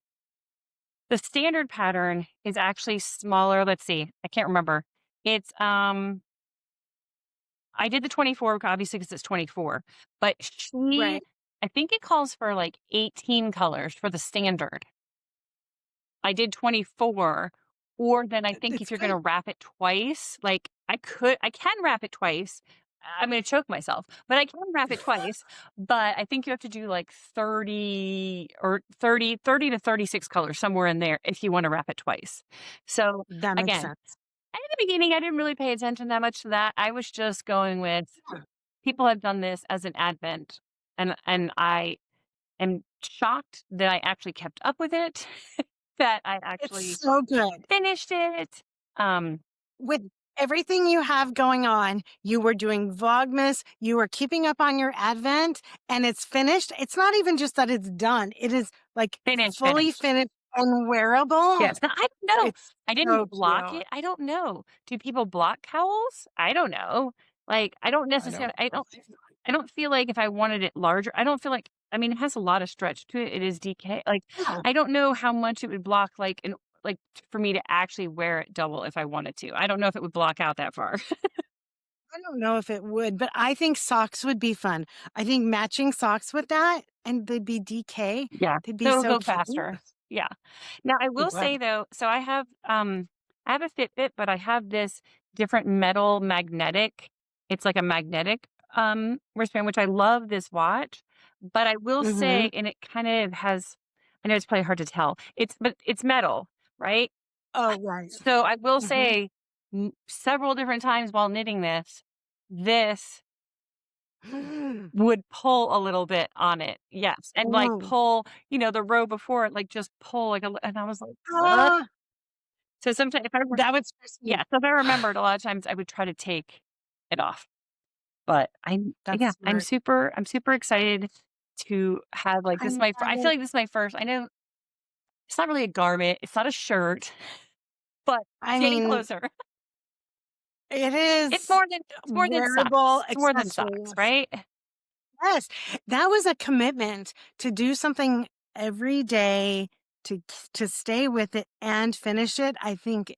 the standard pattern is actually smaller. Let's see, I can't remember. It's, I did the 24 obviously because it's 24, but Right. I think it calls for like 18 colors for the standard. I did 24, or then I think if It's you're good. gonna wrap it twice, like I can wrap it twice. I'm gonna choke myself, but I can wrap it twice. But I think you have to do like 30 to 36 colors somewhere in there if you want to wrap it twice. So That makes again, sense. in the beginning, I didn't really pay attention that much to that. I was just going with Yeah. people have done this as an advent, and I am shocked that I actually kept up with it, that I It's actually so good. finished it. Um, With everything you have going on, you were doing Vlogmas, you were keeping up on your Advent, and it's finished. It's not even just that it's done. It is like fully finished. finished and wearable. Yes. Now I don't know. It's I so didn't block cute. it. I don't know. Do people block cowls? I don't know. Like, I don't I don't necessarily know. I don't feel like if I wanted it larger, I don't feel like I mean, it has a lot of stretch to it. It is DK. Like, Yeah. I don't know how much it would block, for me to actually wear it double if I wanted to. I don't know if it would block out that far. I don't know if it would, but I think socks would be fun. I think matching socks with that and they'd be DK. Yeah. They'd be So it'll so go cute. faster. Yeah. Now I It will would. say though, so I have a Fitbit, but I have this different metal magnetic. It's like a magnetic wristband, which I love this watch. But I will say, Mhm. and it kind of has I know it's probably hard to tell. But it's metal, right? Oh, right. So I will Mhm. say several different times while knitting this would pull a little bit on it, yes, and, like, Ooh. pull, the row before it, like, just pull, like, a li and I was like, "Ugh." Ah, So sometimes if I were that would stress yeah, me. so if I remembered, a lot of times I would try to take it off, but That's smart. I'm super excited to have, like, I'm I feel excited. like this is my first I know it's not really a garment, it's not a shirt, but I getting mean, closer. it is It's more than wearable socks, it's more than accessory. socks, right? Yes, that was a commitment to do something every day to stay with it and finish it. I think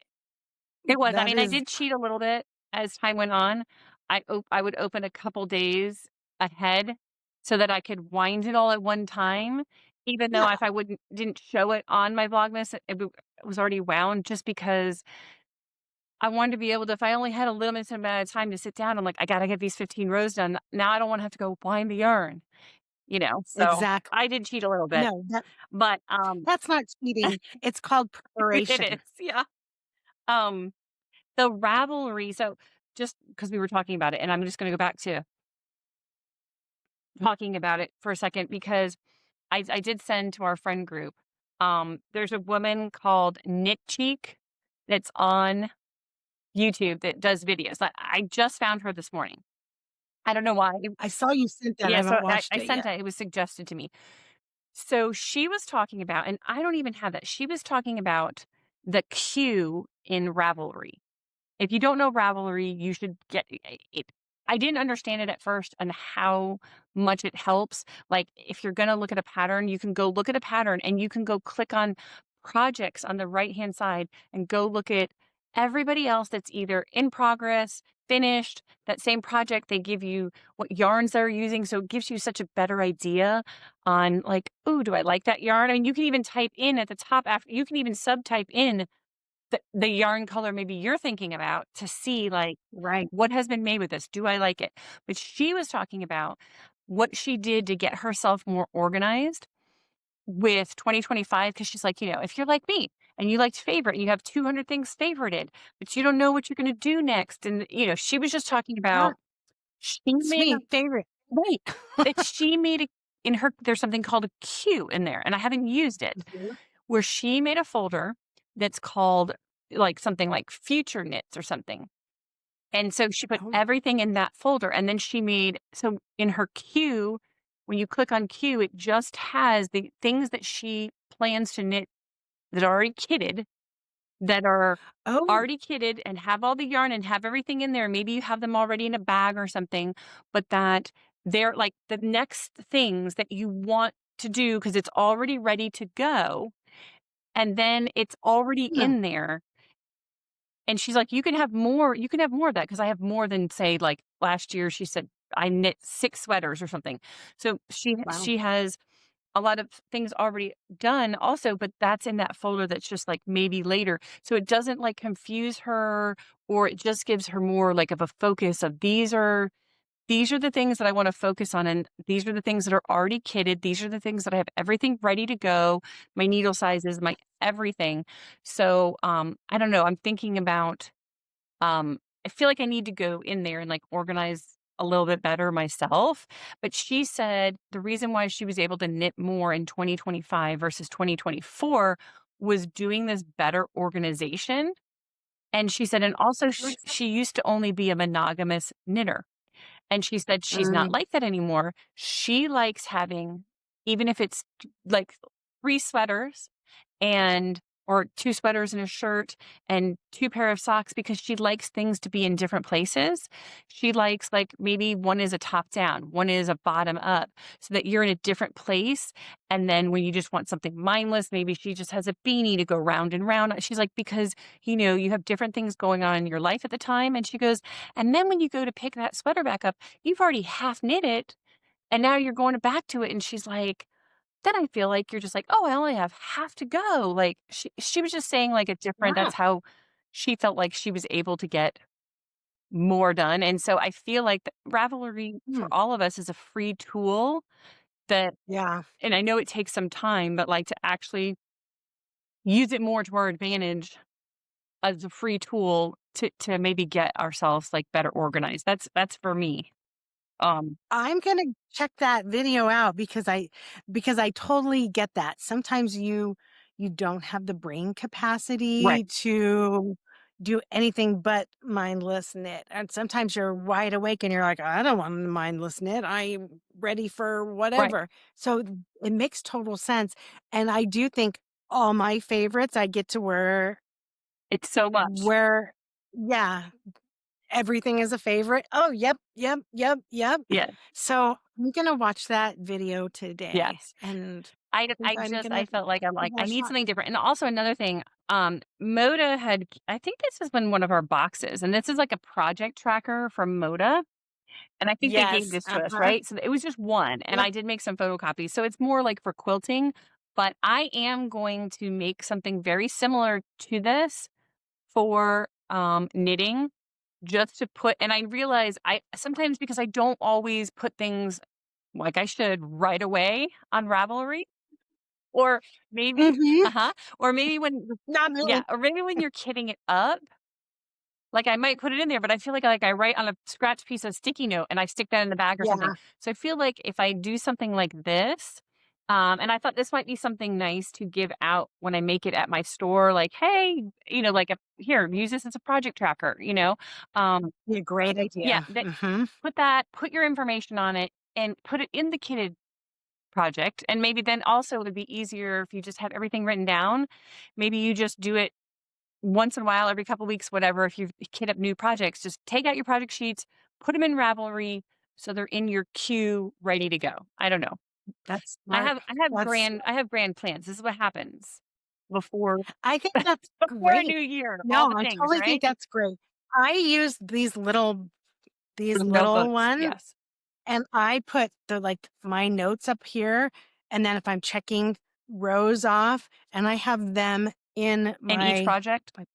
It was. I that mean, I is did cheat a little bit as time went on. I would open a couple days ahead so that I could wind it all at one time, even though yeah, if I didn't show it on my Vlogmas, it was already wound just because I wanted to be able to if I only had a limited amount of time to sit down, I'm like, "I gotta get these 15 rows done." Now I don't wanna have to go wind the yarn, so Exactly. I did cheat a little bit, No, but, that's not cheating. It's called it preparation. is, yeah. Um, the Ravelry so just because we were talking about it, and I'm just gonna go back to talking about it for a second because I did send to our friend group, there's a woman called Knit Cheek that's on YouTube that does videos. I just found her this morning. I don't know why. I saw you sent that. I Yeah, so haven't watched I it sent yet. it. It was suggested to me. So she was talking about, and I don't even have that. She was talking about the queue in Ravelry. If you don't know Ravelry, you should get it. I didn't understand it at first and how much it helps. Like if you're going to look at a pattern, you can go look at a pattern and you can go click on projects on the right-hand side and go look at everybody else that's either in progress, finished, that same project. They give you what yarns they're using. So it gives you such a better idea on like, oh, do I like that yarn? And you can even type in at the top after you can even subtype in the yarn color maybe you're thinking about to see like Right. what has been made with this. Do I like it? But she was talking about what she did to get herself more organized with 2025 because she's like, if you're like me and you liked favorite and you have 200 things favorited, but you don't know what you're going to do next. And, she was just talking Yeah. about she It's made a me. Favorite. right that she made a in her, there's something called a queue in there, and I haven't used it Mhm. where she made a folder that's called like something like future knits or something. And so she put Oh, everything in that folder and then she made so in her queue, when you click on queue, it just has the things that she plans to knit that are already kitted, that are oh, already kitted and have all the yarn and have everything in there. Maybe you have them already in a bag or something, but that they're like the next things that you want to do because it's already ready to go. And then it's already yeah. in there. And she's like, you can have more of that because I have more than say like last year she said I knit 6 sweaters or something. So Wow. she has a lot of things already done also, but that's in that folder that's just like maybe later. So it doesn't like confuse her or it just gives her more like of a focus of these are the things that I wanna focus on, and these are the things that are already kitted. These are the things that I have everything ready to go, my needle sizes, my everything. So, I don't know, I'm thinking about, I feel like I need to go in there and, like, organize a little bit better myself, but she said the reason why she was able to knit more in 2025 versus 2024 was doing this better organization, and she said and also Makes sense. she used to only be a monogamous knitter. And she said she's not Mm. like that anymore. She likes having, even if it's like 3 sweaters and or 2 sweaters and a shirt and 2 pair of socks because she likes things to be in different places. She likes like maybe one is a top down, one is a bottom up so that you're in a different place. And then when you just want something mindless, maybe she just has a beanie to go round and round. She's like, because you have different things going on in your life at the time. And she goes, and then when you go to pick that sweater back up, you've already half knit it and now you're going back to it. And she's like, then I feel like you're just like, "Oh, I only have half to go." Like, she was just saying, like, a different Wow. that's how she felt like she was able to get more done, and so I feel like the Ravelry for Mm. all of us is a free tool that Yeah. and I know it takes some time, but, like, to actually use it more to our advantage as a free tool to maybe get ourselves, like, better organized. That's for me. I'm gonna check that video out because I totally get that. Sometimes you don't have the brain Right, capacity to do anything but mindless knit. And sometimes you're wide awake and you're like, I don't want to mindless knit. I'm ready for right. whatever. So it makes total sense. And I do think all my favorites I get to It's so much. where yeah, everything is a favorite. Oh, yep, yep, yep, yep. Yeah, So, I'm gonna watch that video today, yes. and I think I I'm just gonna I felt like I'm give like, that I a need shot. something different. And also another thing, Moda had I think this has been one of our boxes, and this is like a project tracker from Moda, and I think they gave Yes, this to us, uh-huh, right? So it was just one, and yep. I did make some photocopies. So it's more like for quilting, but I am going to make something very similar to this for knitting just to put, and I realize I sometimes, because I don't always put things like I should right away on Ravelry, or maybe Mhm. uh-huh, or maybe when Not yeah, me. or maybe when you're kitting it up, like, I might put it in there, but I feel like I write on a scratch piece of sticky note and I stick that in the bag or something. Yeah. So I feel like if I do something like this, and I thought this might be something nice to give out when I make it at my store, like, "Hey," like, "Here, use this as a project tracker," you know? Um, Be a great yeah, idea. that Mhm. put your information on it and put it in the kitted project, and maybe then also it would be easier if you just have everything written down. Maybe you just do it once in a while, every couple weeks, whatever, if you kit up new projects, just take out your project sheets, put them in Ravelry so they're in your queue ready to go. I don't know. That's smart. That's I have grand plans. This is what happens before I think that's before a great. new year, all No, the I things, totally think right? that's great. I use these The little notebooks, ones, yes. and I put my notes up here, and then if I'm checking rows off, and I have them in And each my project, my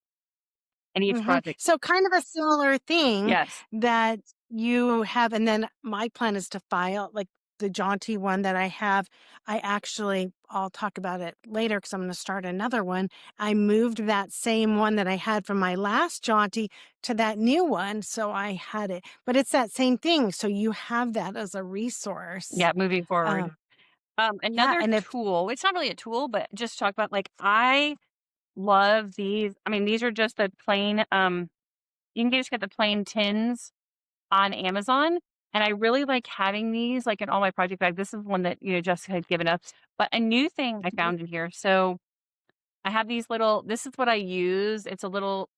and each Mhm. project. So kind of a similar thing Yes. that you have, and then my plan is to file like the jaunty one that I have. I'll talk about it later because I'm going to start another one. I moved that same one that I had from my last jaunty to that new one. So I had it, but it's that same thing. So you have that as a resource. Yeah, moving forward. Um, yeah. Another And if tool, it's not really a tool, but just talk about, like, I love these. I mean, these are just the plain, you can just get the plain tins on Amazon, and I really like having these, like, in all my project bags. This is one that, Jessica had given us, but a new thing I found in here. So, I have these little, this is what I use. It's a little,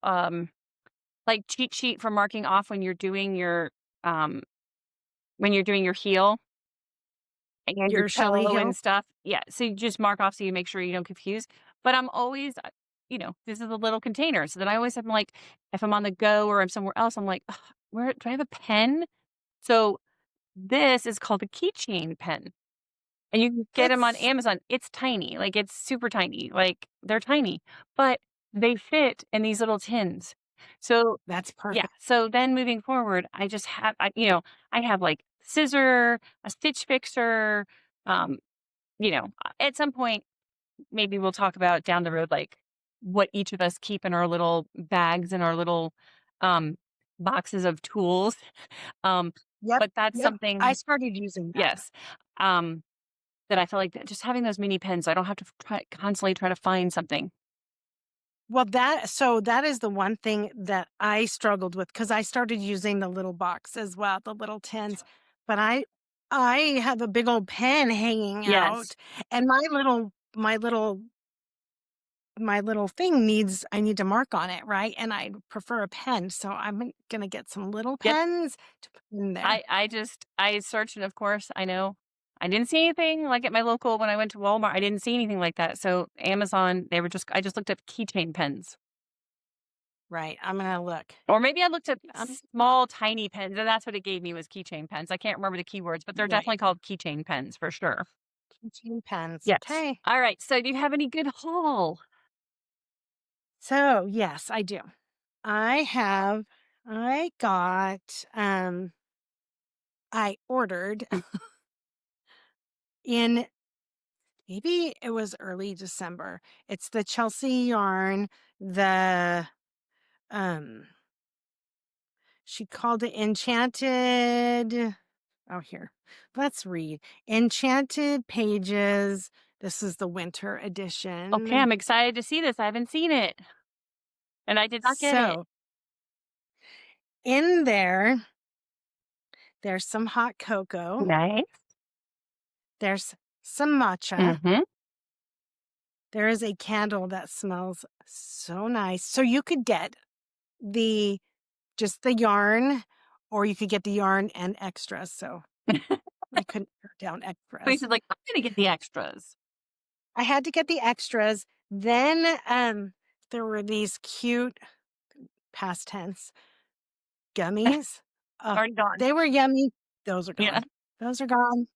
like, cheat sheet for marking off um, when you're doing your heel and your your Shelley toe Hill, and stuff. Yeah, so you just mark off so you make sure you don't confuse. But I'm always, this is a little container, so that I always have, like, if I'm on the go or I'm somewhere else, I'm like, "Ugh, where do I have a pen?" So this is called a keychain pen, and you can get them on that's Amazon. It's tiny, like, it's super tiny, like, they're tiny, but they fit in these little tins. So, that's yeah, perfect. so then moving forward, I just have I have, like, scissor, a stitch fixer, um, at some point, maybe we'll talk about down the road, like, what each of us keep in our little bags and our little, um, boxes of tools. Um, Yep. but that's Yep. I something, started using that. yes, um, that I feel like that just having those mini pens, so I don't have to constantly try to find something. Well, that is the one thing that I struggled with because I started using the little box as well, the little tins, but I have a big old pen hanging Yes. out, and my little thing needs I need to mark on it, right? And I prefer a pen, so I'm gonna get some little Yep. pens to put in there. I searched, and of course, I know I didn't see anything like at my local when I went to Walmart. I didn't see anything like that. So Amazon, I just looked up keychain pens. Right, I'm gonna look. Or maybe I looked at Um, small, tiny pens, and that's what it gave me, was keychain pens. I can't remember the keywords, but they're right, definitely called keychain pens for sure. keychain pens. Yes. Okay, All right. So do you have any good haul? so yes, I do. I have. I got. I ordered in maybe it was early December. It's the Chelsea yarn. The um she called it Enchanted. Oh, here. Let's read. Enchanted Pages. This is the winter Okay, edition. I'm excited to see this. I haven't seen it, and I did not get it. So, in there, there's some hot cocoa. Nice. There's some matcha. Mm-hmm. There is a candle that smells so nice. So you could get the just the yarn, or you could get the yarn and extras, so I couldn't turn down extras. Lisa's like, I'm gonna get the extras. I had to get the extras. Then, there were these cute past tense gummies. Already gone. They were yummy. Those are Yeah. gone. Those are gone.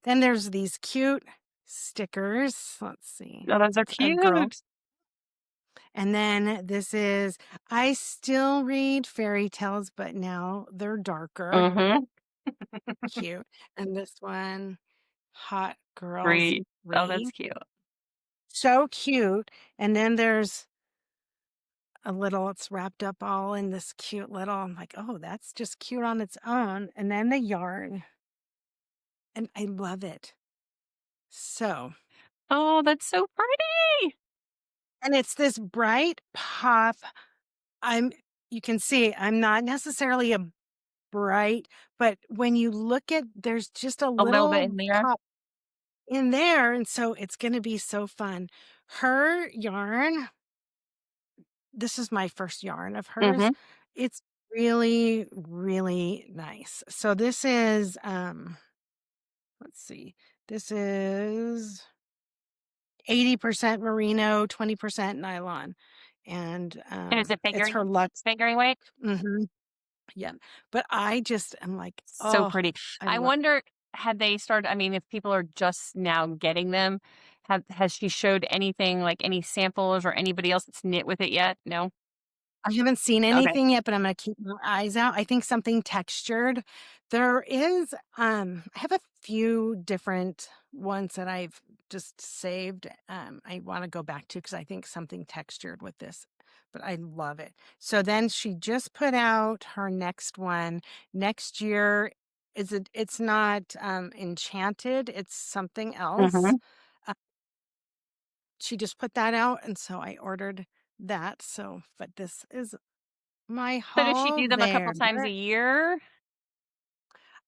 Then there's these cute stickers. Let's see. Oh, those are A girl cute. And then this is I still read fairy tales, but now they're darker. Mhm. Cute. And this one, Hot Girls Great. Oh, that's Read. cute. So cute. And then there's a little, it's wrapped up all in this cute little, I'm like, oh, that's just cute on its own. And then the yarn. And I love it. So, Oh, that's so pretty. and it's this bright pop. I'm, you can see I'm not necessarily a bright, but when you look at, there's just a A little bit little in there. pop in there. And so it's going to be so fun. Her yarn, this is my first yarn of hers. Mhm. It's really, really nice. So this is, let's see, this is 80% merino, 20% nylon. And And is it it's her figuring Lux. figuring weight? Hmm. Yeah. But I just am like, So oh, pretty. I I love wonder, had they started, I mean, if people are just now getting them, has she showed anything, like any samples or anybody else that's knit with it yet? No? I haven't seen Okay. anything yet, but I'm gonna keep my eyes out. I think something textured. There is, I have a few different ones that I've just saved. I want to go back to because I think something textured with this, but I love it. So then she just put out her next one next year. It's not Enchanted, it's something else. Mhm. Uh, she just put that out, and so I ordered that. So, but this is my So does she haul do them a couple there. times a year?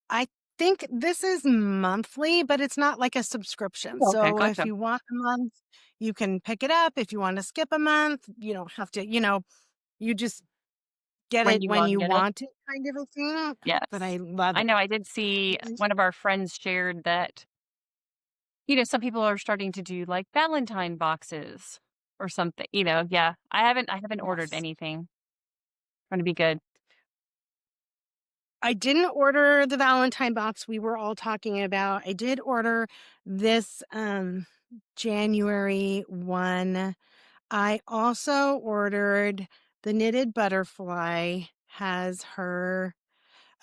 I think this is monthly, but it's not like a subscription. Oh, okay, So if gotcha. you want a month, you can pick it up. If you want to skip a month, you don't have to, you just get When it you when want to you get it? want it kind of a thing. But I Yes. love I it. know I did see And one of our friends shared that, some people are starting to do like Valentine boxes or something, yeah. I haven't ordered yes. anything. Going to be good. I didn't order the Valentine box we were all talking about. I did order this January one. I also ordered the knitted butterfly has her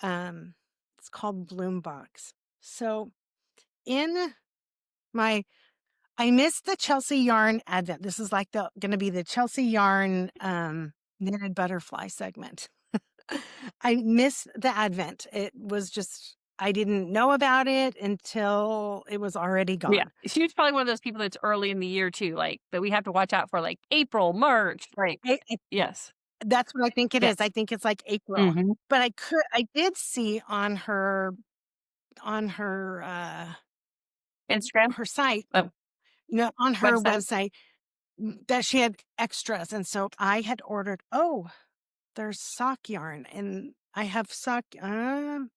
it's called Bloom Box. So in my I missed the Chelsea yarn advent. This is like the going to be the Chelsea yarn knitted butterfly segment. I missed the advent. It was just I didn't know about it until it was already Yeah. gone. She was probably one of those people that's early in the year too, like that we have to watch out for like April, March. Right. I Yes. That's what I think it is. I Yes. think it's like April. Mhm. But I did see on Instagram? her site, Oh, on her website? website that she had extras. And so I had ordered, oh, there's sock yarn and I have sock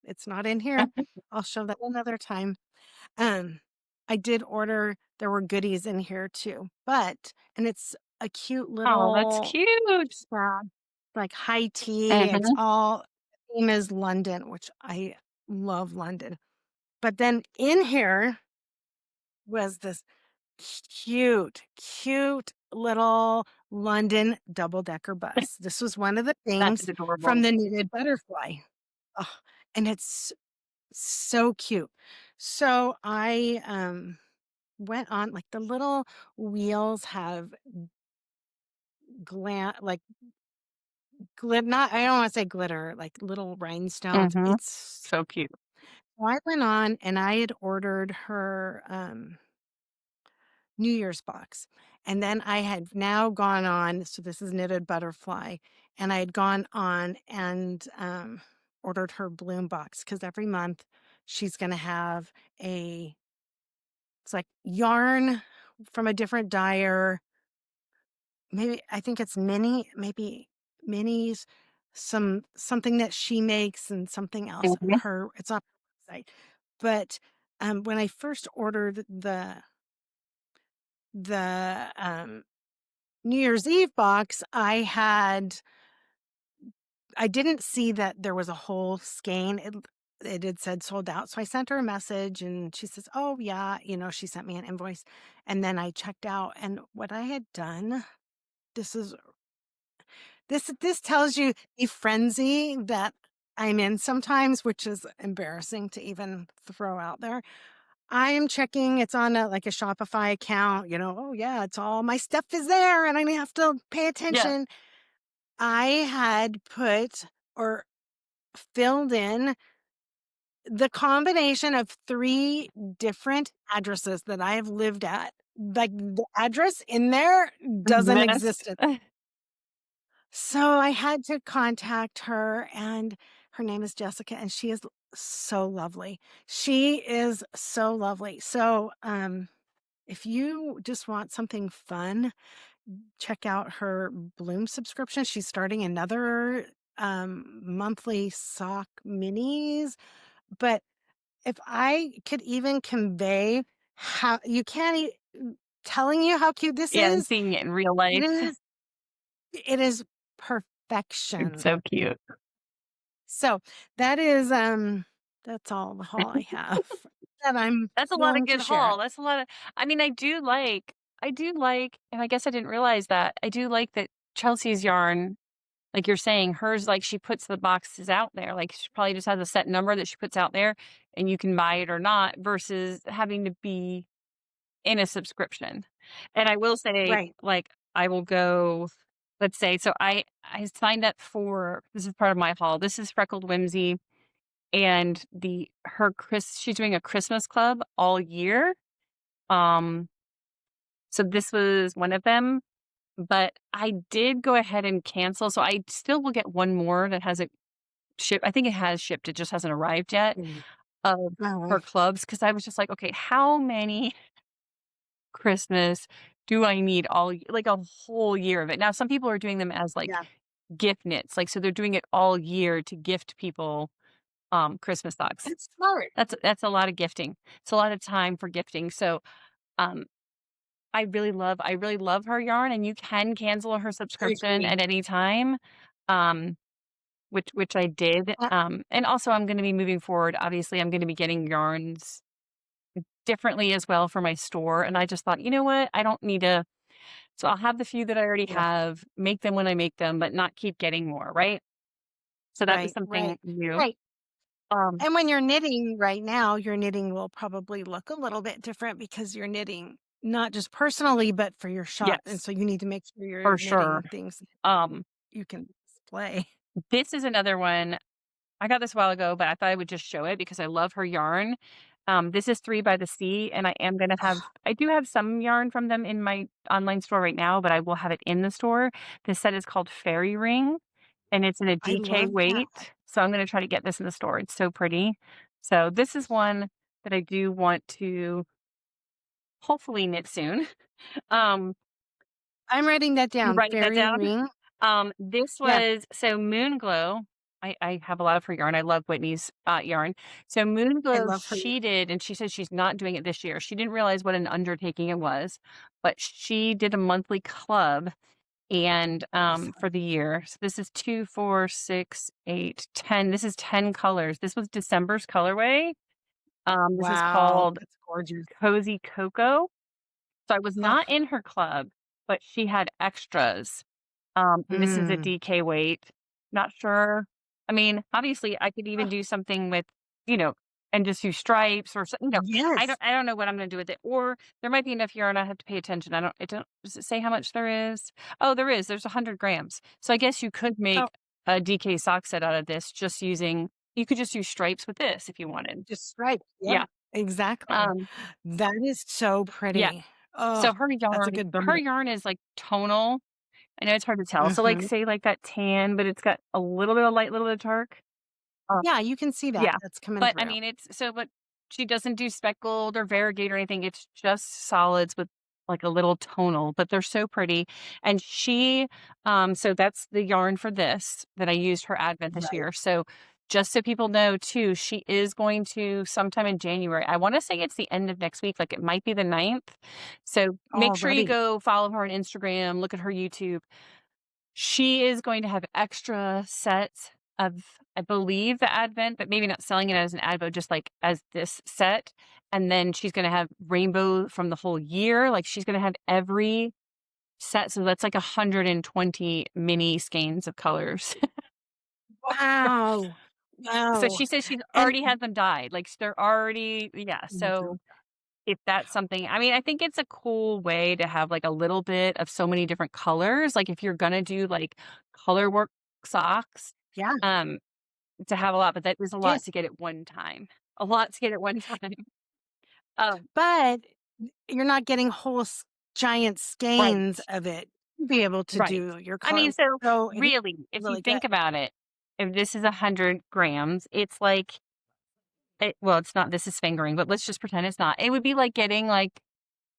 it's not in here. I'll show that another time. Um I did order there were goodies in here too. And it's a cute Oh, that's little cute. like high tea. It's Mhm. all theme is London, which I love London. But then in here was this cute little London double-decker bus. This was one of the That things is from adorable. the knitted butterfly. Oh, and it's so cute. So I went on like the little wheels have like not I don't want to say glitter, like little rhinestones. Mhm. It's So cute. So I went on and I had ordered her New Year's box. And then I had now gone on, so this is knitted butterfly, and I had gone on and ordered her bloom box because every month she's going to have it's like yarn from a different dyer. Maybe I think it's maybe minis, something that she makes and something else. Mhm. It's on her website. But when I first ordered the New Year's Eve box, I didn't see that there was a whole skein. It had said sold out. So I sent her a message and she says, "Oh yeah," she sent me an invoice. And then I checked out and what I had done this is this tells you the frenzy that I'm in sometimes, which is embarrassing to even throw out there. I am checking, it's on a like a Shopify account, oh yeah, it's all my stuff is there and I have to pay Yeah. attention. I had put or filled in the combination of 3 different addresses that I have lived at. Like, the address in there doesn't Exist. exist. So I had to contact her, and her name is Jessica, and she is so lovely. She is so lovely. So, if you just want something fun, check out her Bloom subscription. She's starting another monthly sock minis. But if I could even convey how you can't telling you how cute this Yeah, and is, seeing it in real it life. is it is It's perfection. so cute. So that's all the haul I have that I'm That's a lot of willing to good share. haul. That's a lot of I mean, I do like and I guess I didn't realize that, I do like that Chelsea's yarn, like you're saying, hers, like, she puts the boxes out there, like, she probably just has a set number that she puts out there, and you can buy it or not versus having to be in a subscription. And I will say, Right. like, I will go let's say, so I signed up for this is part of my haul. This is Freckled Whimsy and she's doing a Christmas club all year. Um, so this was one of them, but I did go ahead and cancel. So I still will get one more that hasn't shipped. I think it has shipped. It just hasn't arrived yet Mm. of Oh, her clubs because I was just like, okay, how many Christmas do I need like a whole year of it? Now, some people are doing them as like yeah. gift knits, like so they're doing it all year to gift people Christmas socks. That's smart. That's a lot of gifting. It's a lot of time for gifting. So um I really love her yarn and you can cancel her I subscription agree. at any time. Um which I did. Uh, And also I'm going to be moving forward. Obviously, I'm going to be getting yarns differently as well for my store and I just thought, you know what? I don't need to so I'll have the few that I already yeah. have, make them when I make them, but not keep getting more, right? So that was Right. something Right. new. Right. Um And when you're knitting right now, your knitting will probably look a little bit different because you're knitting not just personally, but for your shop. And yes, so you need to make sure you're for sure. knitting things that Um you can display. this is another one I got this a while ago, but I thought I would just show it because I love her yarn. This is 3 by the Sea, and I do have some yarn from them in my online store right now, but I will have it in the store. This set is called Fairy Ring, and it's in a I DK love that. weight, so I'm gonna try to get this in the store. It's so pretty. So this is one that I do want to hopefully knit soon. Um, I'm writing that you down. writing that Fairy down? ring. This Yeah, was so Moonglow. I have a lot of her yarn. I love Whitney's yarn. So I Moonglow, love her. she did, and she said she's not doing it this year. She didn't realize what an undertaking it was, but she did a monthly club and for the year. So this is 2, 4, 6, 8, 10. This is 10 colors. This was December's colorway. This is Wow, called that's gorgeous. Cozy Cocoa. So I was Oh, not in her club, but she had extras. And this is a mm. DK weight. Not sure. I mean, obviously, I could even Oh, do something with, you know, and just use stripes or something. yes. I don't know what I'm gonna do with it. Or there might be enough yarn I have to pay attention. I don't does it say how much there is? Oh, there is. There's 100 grams. So I guess you could Oh, make a DK sock set out of this just using you could just use stripes with this if you wanted. just stripes. Yeah, Yeah. exactly. Um, That is so yeah. pretty. Oh, So that's a good bummer. her yarn is like tonal. I know it's hard to tell. So like Mhm. say like that tan, but it's got a little bit of light, little bit of dark. Um, Yeah, you can see that. yeah. That's coming But I through. mean but she doesn't do speckled or variegate or anything. It's just solids with like a little tonal, but they're so pretty. And so that's the yarn for this that I used for Advent this Right. year. So just so people know too, she is going to sometime in January. I want to say it's the end of next week, like it might be the 9th. So make sure you Already. go follow her on Instagram, look at her YouTube. She is going to have extra sets of, I believe, the Advent, but maybe not selling it as an Advent, just like as this set. And then she's going to have rainbow from the whole year. Like she's going to have every set. So that's like 120 mini skeins of colors. Wow. So Wow. she says she's And already had them dyed. Like they're already, yeah. So if that's something, I mean, I think it's a cool way to have like a little bit of so many different colors. Like if you're gonna do like color work socks, yeah, um, to have a lot, but that is a yes. lot to get at one time. A lot to get at one time. Um, But you're not getting whole giant skeins right, of it to be able to right. do your I color. mean, so So it is really, if you really good. think about it, if this is 100 grams, it's like, well, it's not. This is fingering, but let's just pretend it's not. It would be like getting like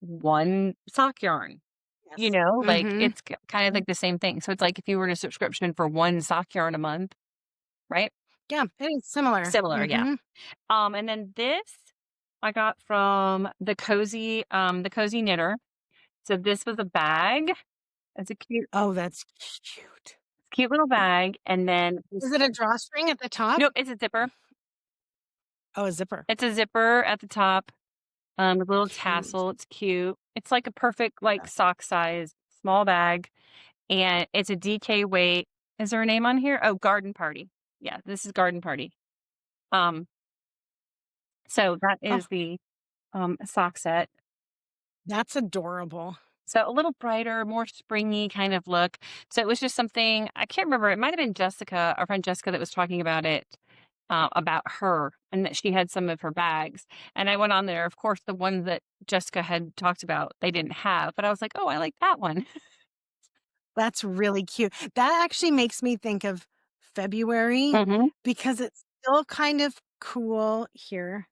one sock yarn. Yes. Like, Mm-hmm. it's kind of like the same thing. So it's like if you were in a subscription for one sock yarn a month, right? Yeah, it is similar. Similar, yeah. Mm-hmm. And then this I got from the Cozy Knitter. So this was a bag. It's a Oh, that's cute. cute little bag, and then Is this it a drawstring at the top? nope, it's a zipper. Oh, a zipper. It's a zipper at the top, with a little Cute. tassel. It's cute. It's like a perfect, like, Yeah. sock size small bag, and it's a DK weight. Is there a name on here? Oh, Garden Party. Yeah, this is Garden Party. Um, so that Oh, is the, sock set. that's adorable. So a little brighter, more springy kind of look. So it was just something I can't remember. It might have been Jessica, our friend Jessica, that was talking about it, about her, and that she had some of her bags. And I went on there. Of course, the one that Jessica had talked about, they didn't have. But I was like, oh, I like that one. That's really cute. That actually makes me think of February Hmm. because it's still kind of cool here.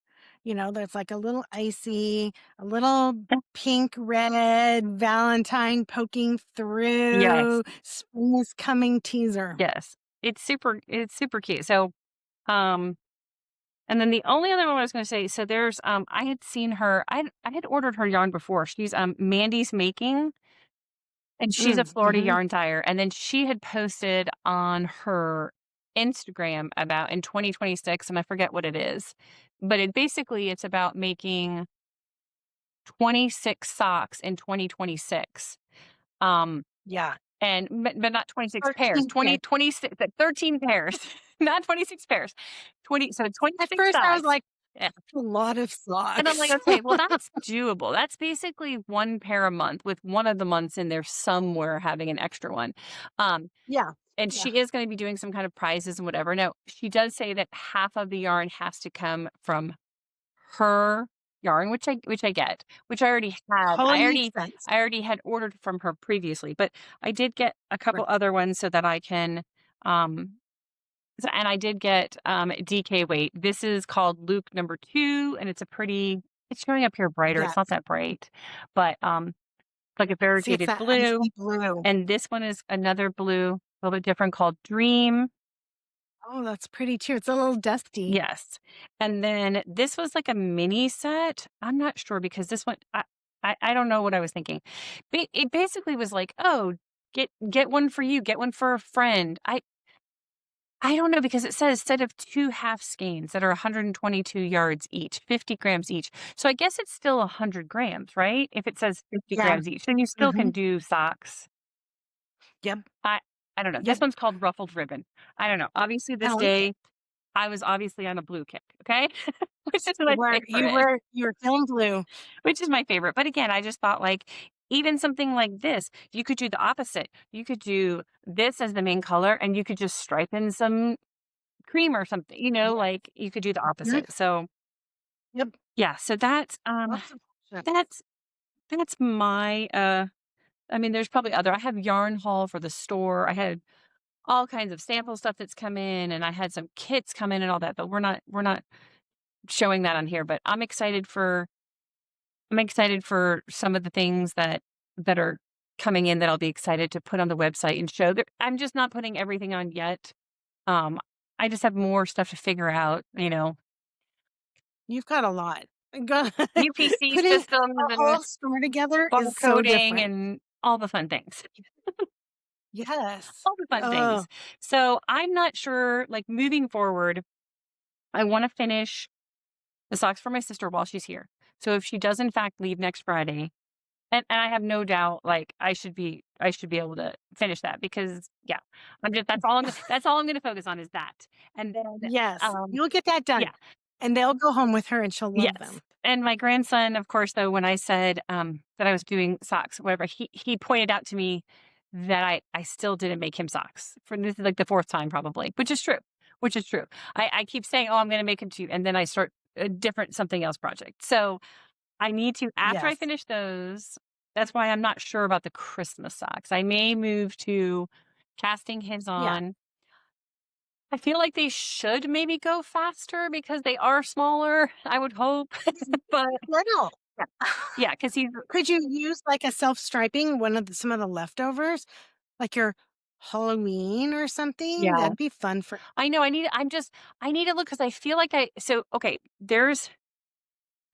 There's like a little icy, a little pink, red Valentine poking Yes, through. Spring is coming teaser. yes. It's super cute. So, um, and then the only other one I was going to say, so there's, I had seen her, I had ordered her yarn before. She's Mandy's Making. And she's a Mm, Florida hmm. yarn dyer, and then she had posted on her Instagram about in 2026, and I forget what it is, but it's about making 26 socks in 2026. Um, Yeah. and but not 26 pairs, 13 pairs. 13 pairs, not 26 pairs. 26 At first, I was socks. like, Yeah. a lot of And I'm like, socks. okay, well, that's doable. That's basically one pair a month with one of the months in there somewhere having an extra one. Um, Yeah. And Yeah. she is gonna be doing some kind of prizes and whatever. Now, she does say that half of the yarn has to come from her yarn, which I get, which I already had. Totally makes sense. I already had ordered from her previously, but I did get a couple Right. other ones so that I can, and I did get, DK weight. This is called Luke number 2, and it's showing up here brighter. It's not Yes. that bright, but, it's like a See, it's variegated that blue, icy blue. and this one is another blue, a little bit different called Dream. Oh, that's pretty too. It's a little dusty. Yes. And then this was like a mini set. I'm not sure because this one I don't know what I was thinking. It basically was like, "Oh, get one for you, get one for a friend." I don't know because it says set of 2 half skeins that are 122 yards each, 50 grams each. So I guess it's still 100 grams, right? If it says 50 Yeah. grams each, then you still can Mhm. do socks. Yep. I I don't know. This Yep. one's called ruffled ribbon. I don't know. Obviously, I this like it. day I was obviously on a blue kick, okay? Which is You my were you favorite, were you were feeling blue. which is my favorite. But again, I just thought like even something like this, you could do the opposite. You could do this as the main color and you could just stripe in some cream or something, Yeah. like you could do the Mhm. opposite. So Yep. yeah, so Lots of options. that's that's my I mean there's probably other I have yarn haul for the store. I had all kinds of sample stuff that's come in and I had some kits come in and all that, but we're not showing that on here, but I'm excited for some of the things that are coming in that I'll be excited to put on the website and show that I'm just not putting everything on yet. Um, I just have more stuff to figure out, You've got a lot. Go UPC Putting systems a and whole store together is so barcoding different. and all the fun things. Yes. All the fun Oh, things. So I'm not sure, like moving forward, I want to finish the socks for my sister while she's here. So if she does in fact leave next Friday, And I have no doubt, like, I should be able to finish that because, yeah, that's all I'm gonna focus on is that. And then, Yes, um you'll get that done, yeah, and they'll go home with her, and she'll love yes. them. And my grandson, of course, though, when I said, that I was doing socks, whatever, he pointed out to me that I still didn't make him socks for this is, like, the 4th time probably, which is true. I keep saying, "Oh, I'm gonna make him too," and then I start a different something else project. So I need to after I Yes. finish those, that's why I'm not sure about the Christmas socks. I may move to casting his Yeah. on. I feel like they should maybe go faster because they are smaller, I would hope. But Little. yeah, yeah, because he's Could you use, like, a self-striping, one of the some of the leftovers? Like your Halloween or something? yeah. That'd be fun for I know I need to look because I feel like okay, there's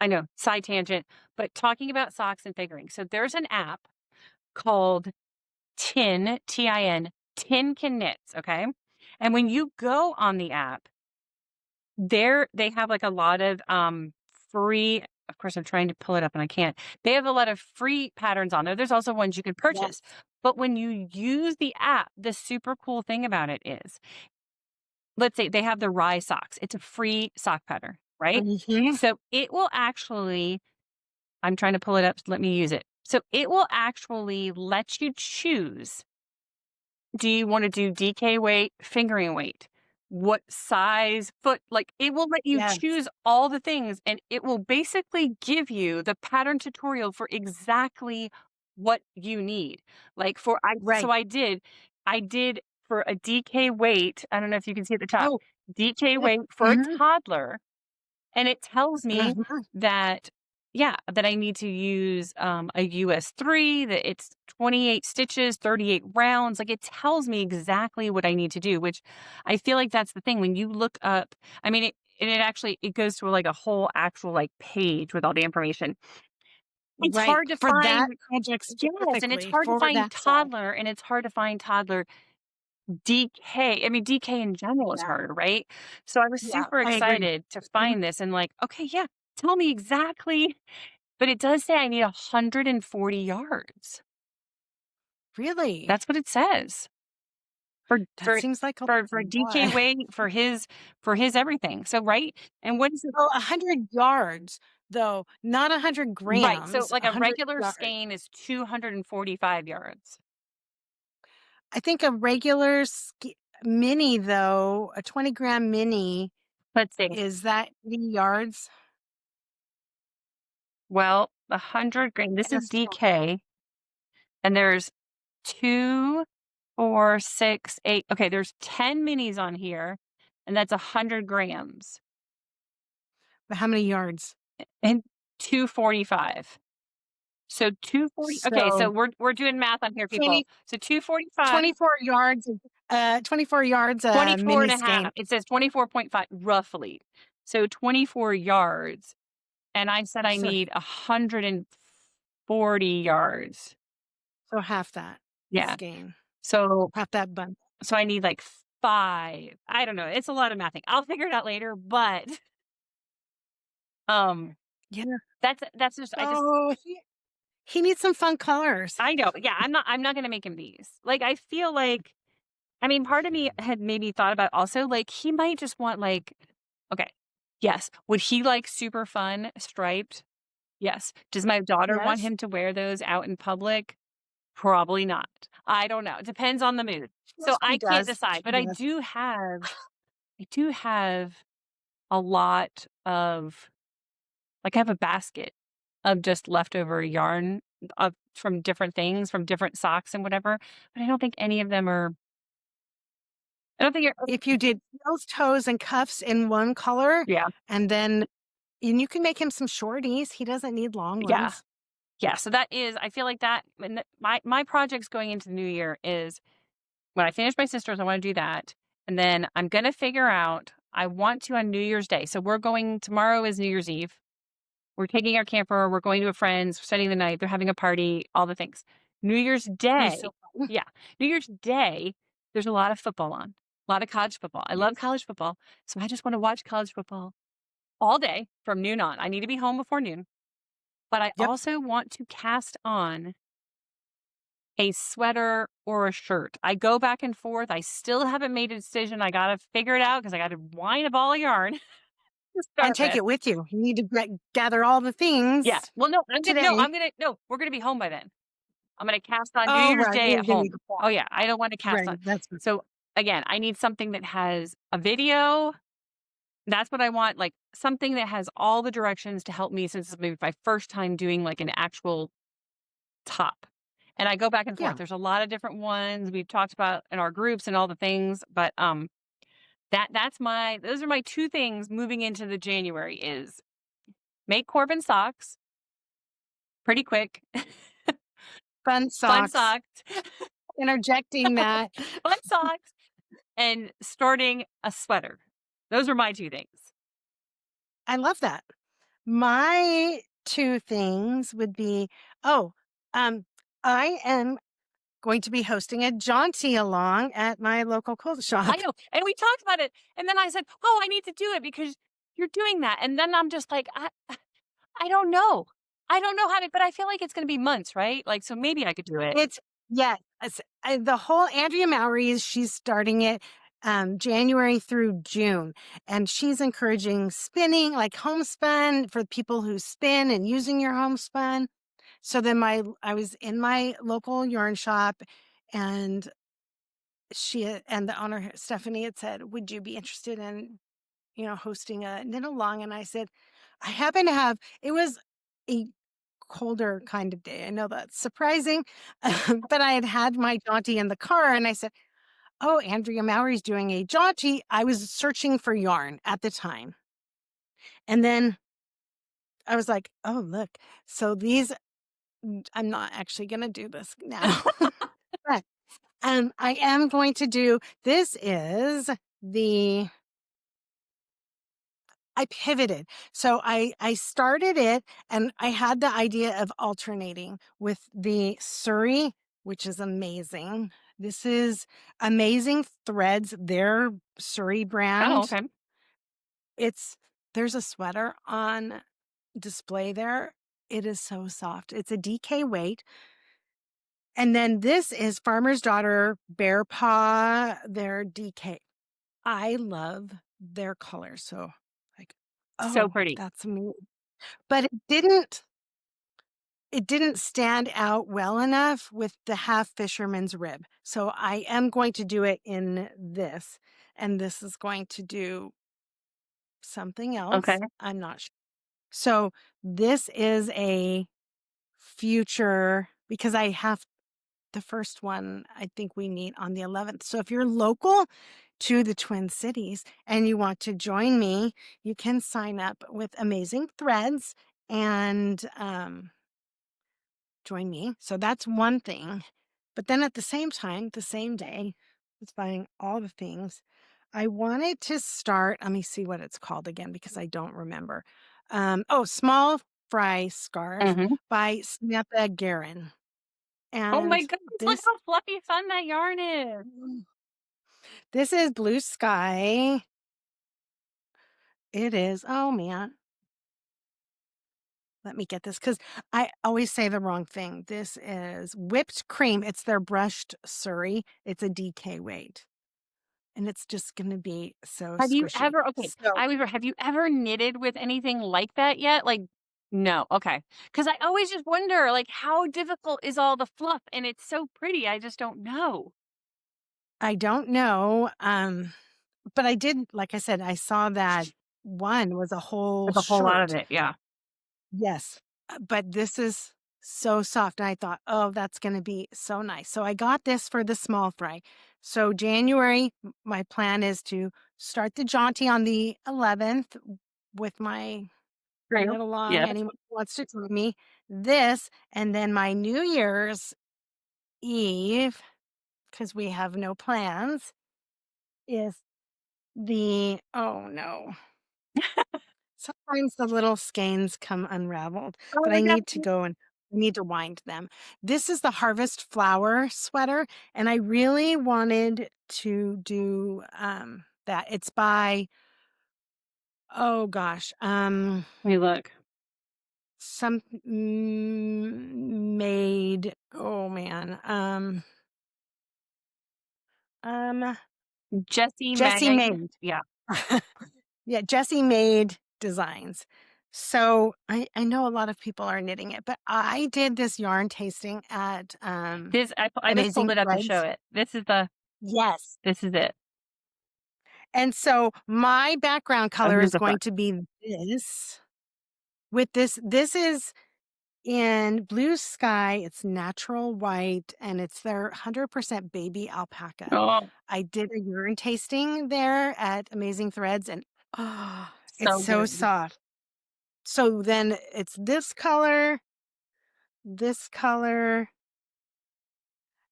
I know, side tangent, but talking about socks and figuring. So there's an app called Tin, Tin, Tin Can Knits, okay? And when you go on the app, they have, like, a lot of, free of course, I'm trying to pull it up and I can't. They have a lot of free patterns on there. There's also ones you can purchase. yes. But when you use the app, the super cool thing about it is, let's say they have the Rye socks. It's a free sock pattern, right? Mhm. So it will actually I'm trying to pull it up, so let me use it. So it will actually let you choose. Do you wanna do DK weight, fingering weight? What size foot like, it will let you Yes. choose all the things, and it will basically give you the pattern tutorial for exactly what you need. Like, for I so Right. I did for a DK weight, I don't know if you can see at the top, Oh, DK good. weight for a Mhm. toddler, and it tells me Mhm. that yeah, that I need to use, a US 3, that it's 28 stitches, 38 rounds, like, it tells me exactly what I need to do, which I feel like that's the thing when you look up I mean, it actually it goes to, like, a whole actual, like, page with all the information. It's Right. hard to For that find project yes, and it's specifically, hard to for find that sock. toddler, and it's hard to find toddler DK. I mean, DK in general is Yeah. hard, right? So I was Yeah, super I agree. excited to Mhm. find this and like, okay, yeah, tell me exactly. But it does say I need 140 yards. Really? That's what it says for That seems like a for DK lot. weight for his everything. So right, and what is it? Oh, 100 yards, though, not 100 Right. So grams, like a 100 regular yards. skein is 245 yards. I think a regular mini, though, a 20-gram mini, Let's see. is that 80 yards? Well, 100 grain. This is Yes. DK, and there's 2, 4, 6, 8. Okay, there's 10 minis on here, and that's 100 grams But how many yards? and 245. So 240. Okay, so So we're doing math on here, people. 20 So 245, 24 yards, 24 yards, 24 mini and a half. skein. It says 24.5 roughly. So 24 yards. And I said I So need 140 yards. so half that Yeah. skein, So half that bun. so I need like 5. I don't know. It's a lot of mathing. I'll figure it out later, but um Yeah. that's just Oh, he needs some fun colors. I know. Yeah, I'm not gonna make him these. Like I feel like I mean, part of me had maybe thought about also like he might just want like okay. Yes. Would he like super fun striped? Yes. Does my daughter want Yes? him to wear those out in public? Probably not. I don't know. It depends on the mood. Yes, So she I can't does. decide, She but does. I do have a lot of like I have a basket of just leftover yarn of from different things, from different socks and whatever, but I don't think any of them are I don't think you're If you did heels, toes, and cuffs in one color, yeah. and then and you can make him some shorties. He doesn't need long Yeah. ones. Yeah, so that is I feel like that and my projects going into the new year is when I finish my sister's, I wanna do that, and then I'm gonna figure out I want to on New Year's Day. So we're going tomorrow is New Year's Eve. We're taking our camper, we're going to a friend's, spending the night, they're having a party, all the things. New Year's Gonna be Day so fun. yeah, New Year's Day, there's a lot of football on, a lot of college football. I love Yes. college football, so I just wanna watch college football all day from noon on. I need to be home before noon. but I Yep. also want to cast on a sweater or a shirt. I go back and forth. I still haven't made a decision. I gotta figure it out because I gotta wind a ball of yarn to And start take with. it with you. You need to gather all the Yeah. things Well, today. no, we're gonna be home by then. I'm gonna cast on New Oh, Year's right. Day You're at gonna need home. to Oh, pack. yeah, I don't wanna cast Right. on. That's good. So, again, I need something that has a video. That's what I want, like, something that has all the directions to help me since it's maybe my first time doing, like, an actual top. And I go back and forth. Yeah. There's a lot of different ones we've talked about in our groups and all the things, but, that's my those are my 2 things moving into the January is make Corbin socks pretty quick. Fun Fun socks. socks. Interjecting that. Fun socks and starting a sweater. Those are my 2 things. I love that. My 2 things would be, oh, um, I am going to be hosting a jaunty along at my local quilt I shop. know, and we talked about it, and then I said, "Oh, I need to do it because you're doing that," and then I'm just like, I don't know. I don't know how to but I feel like it's gonna be months, right? Like, so maybe I could do it. It's yeah, the whole Andrea Mowry's, she's starting it, January through June, and she's encouraging spinning, like homespun for people who spin and using your homespun. So then I was in my local yarn shop, and and the owner, Stephanie, had said, "Would you be interested in, hosting a knit along?" And I said, "I happen to have," it was a colder kind of day. I know that's surprising, but I had had my jaunty in the car, and I said, "Oh, Andrea Mowry's doing a jaunty." I was searching for yarn at the time. And then I was like, "Oh, look. So these, I'm not actually going to do this now." But I am going to do, this is the, I pivoted. So I started it, and I had the idea of alternating with the Surrey, which is amazing. This is Amazing Threads, their Surrey Oh, brand. okay. It's There's a sweater on display there. It is so soft. It's a DK weight. And then this is Farmer's Daughter Bear Paw, their DK. I love their colors. So, like, So oh, pretty. that's me. But it didn't stand out well enough with the half fisherman's rib. So I am going to do it in this, and this is going to do something Okay. else. I'm not sure. So this is a future, because I have the first one, I think we meet on the 11th. So if you're local to the Twin Cities and you want to join me, you can sign up with Amazing Threads and join me. So that's one thing. But then at the same time, the same day, I was buying all the things. I wanted to start, let me see what it's called again because I don't remember. Small Fry Scarf Mhm. by Samantha Guerin. Oh my And goodness, look this how fluffy fun that yarn is. this is Blue Sky. It is. Oh man. Let me get this because I always say the wrong thing. This is whipped cream. It's their brushed Surrey. It's a DK weight. And it's just gonna be so Have you squishy. ever okay, So, have you ever knitted with anything like that yet? Like no, okay. Because I always just wonder, like, how difficult is all the fluff? And it's so pretty, I just don't know. I don't know, but I did, like I said, I saw that one was a whole There's a whole lot of shirt. it, yeah. Yes, but this is so soft, and I thought, "Oh, that's gonna be so nice." So I got this for the small fry. So January, my plan is to start the jaunty on the 11th with my True. knit along, Yes. anyone who wants to join me. This, and then my New Year's Eve, because we have no plans, is the, oh no. Sometimes the little skeins come unraveled, Oh but my I god. need to go and I need to wind them. This is the Harvest Flower sweater, and I really wanted to do that. It's by, oh gosh, Let me look. some made, oh man, um, Jessie Jessie Mag. made. Yeah. Yeah, Jessie made designs. So I know a lot of people are knitting it, but I did this yarn tasting at I just pulled Amazing it up to show Threads. it. Yes. This is it. And so my background Oh, color here's is the going front. to be this with this is in blue sky. It's natural white and it's their 100% baby alpaca. Oh, I did a yarn tasting there at Amazing Threads and it's so so good. soft. So then it's this color,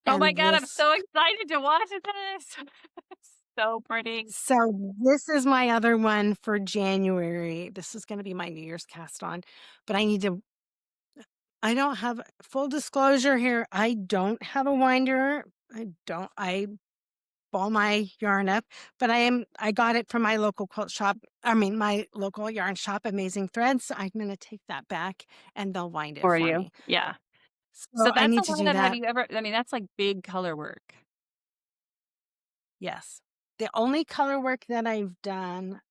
Oh my and god, I'm this. so excited to watch this. So pretty. So this is my other one for January. This is going to be my New Year's cast on, but I don't have full disclosure here. I don't have a winder. I ball my yarn up, but I got it from my local quilt shop. I mean, my local yarn shop, Amazing Threads. So I'm going to take that back and they'll wind it For for you. me. Yeah. So So I that's a need to lot do of have that. you ever I mean, that's like big color work. Yes. The only color work that I've done,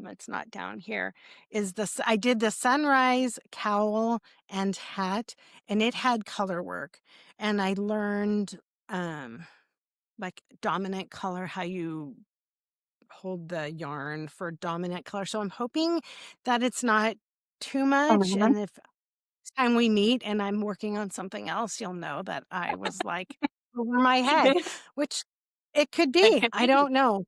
it's not down here, is I did the sunrise cowl and hat, and it had color work. And I learned like dominant color, how you hold the yarn for dominant color. So I'm hoping that it's not too much. Mhm. And if next time we meet and I'm working on something else, you'll know that I was like over my head, which it could It be. could I be. don't know.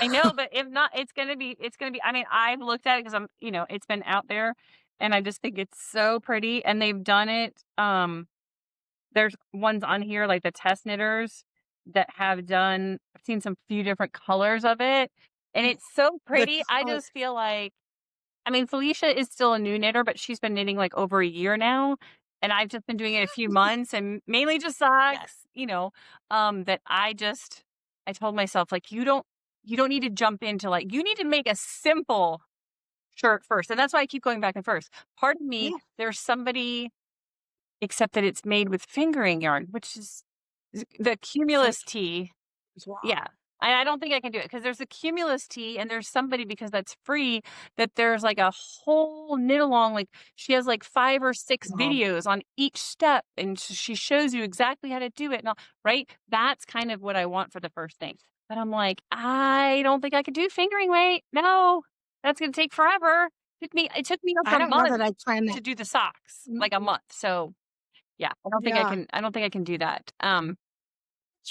I know, but if not, it's gonna be I mean, I've looked at it because it's been out there, and I just think it's so pretty, and they've done it, there's ones on here, like the test knitters that have done I've seen some few different colors of it, and Oh, it's so the pretty. I color. just feel like I mean, Felicia is still a new knitter, but she's been knitting, like, over a year now, and I've just been doing it a few months and mainly just Yes. socks, that I told myself, like, you don't need to jump into, like you need to make a simple shirt first, and that's why I keep going back and forth. Pardon me, Yeah. there's somebody except that it's made with fingering yarn, which is the It's like Cumulus tee. it's wrong. Yeah. I don't think I can do it because there's a Cumulus tee and there's somebody because that's free that there's like a whole knit along. Like she has like 5 or 6 Wrong. videos on each step and she shows you exactly how to do it. And all, right. That's kind of what I want for the first thing. But I'm like, I don't think I could do fingering weight. No, that's going to take forever. It took me I a don't know month that I planned that. to do the socks, like a Mm-mm. month. So yeah, Yeah. I don't think I can do that.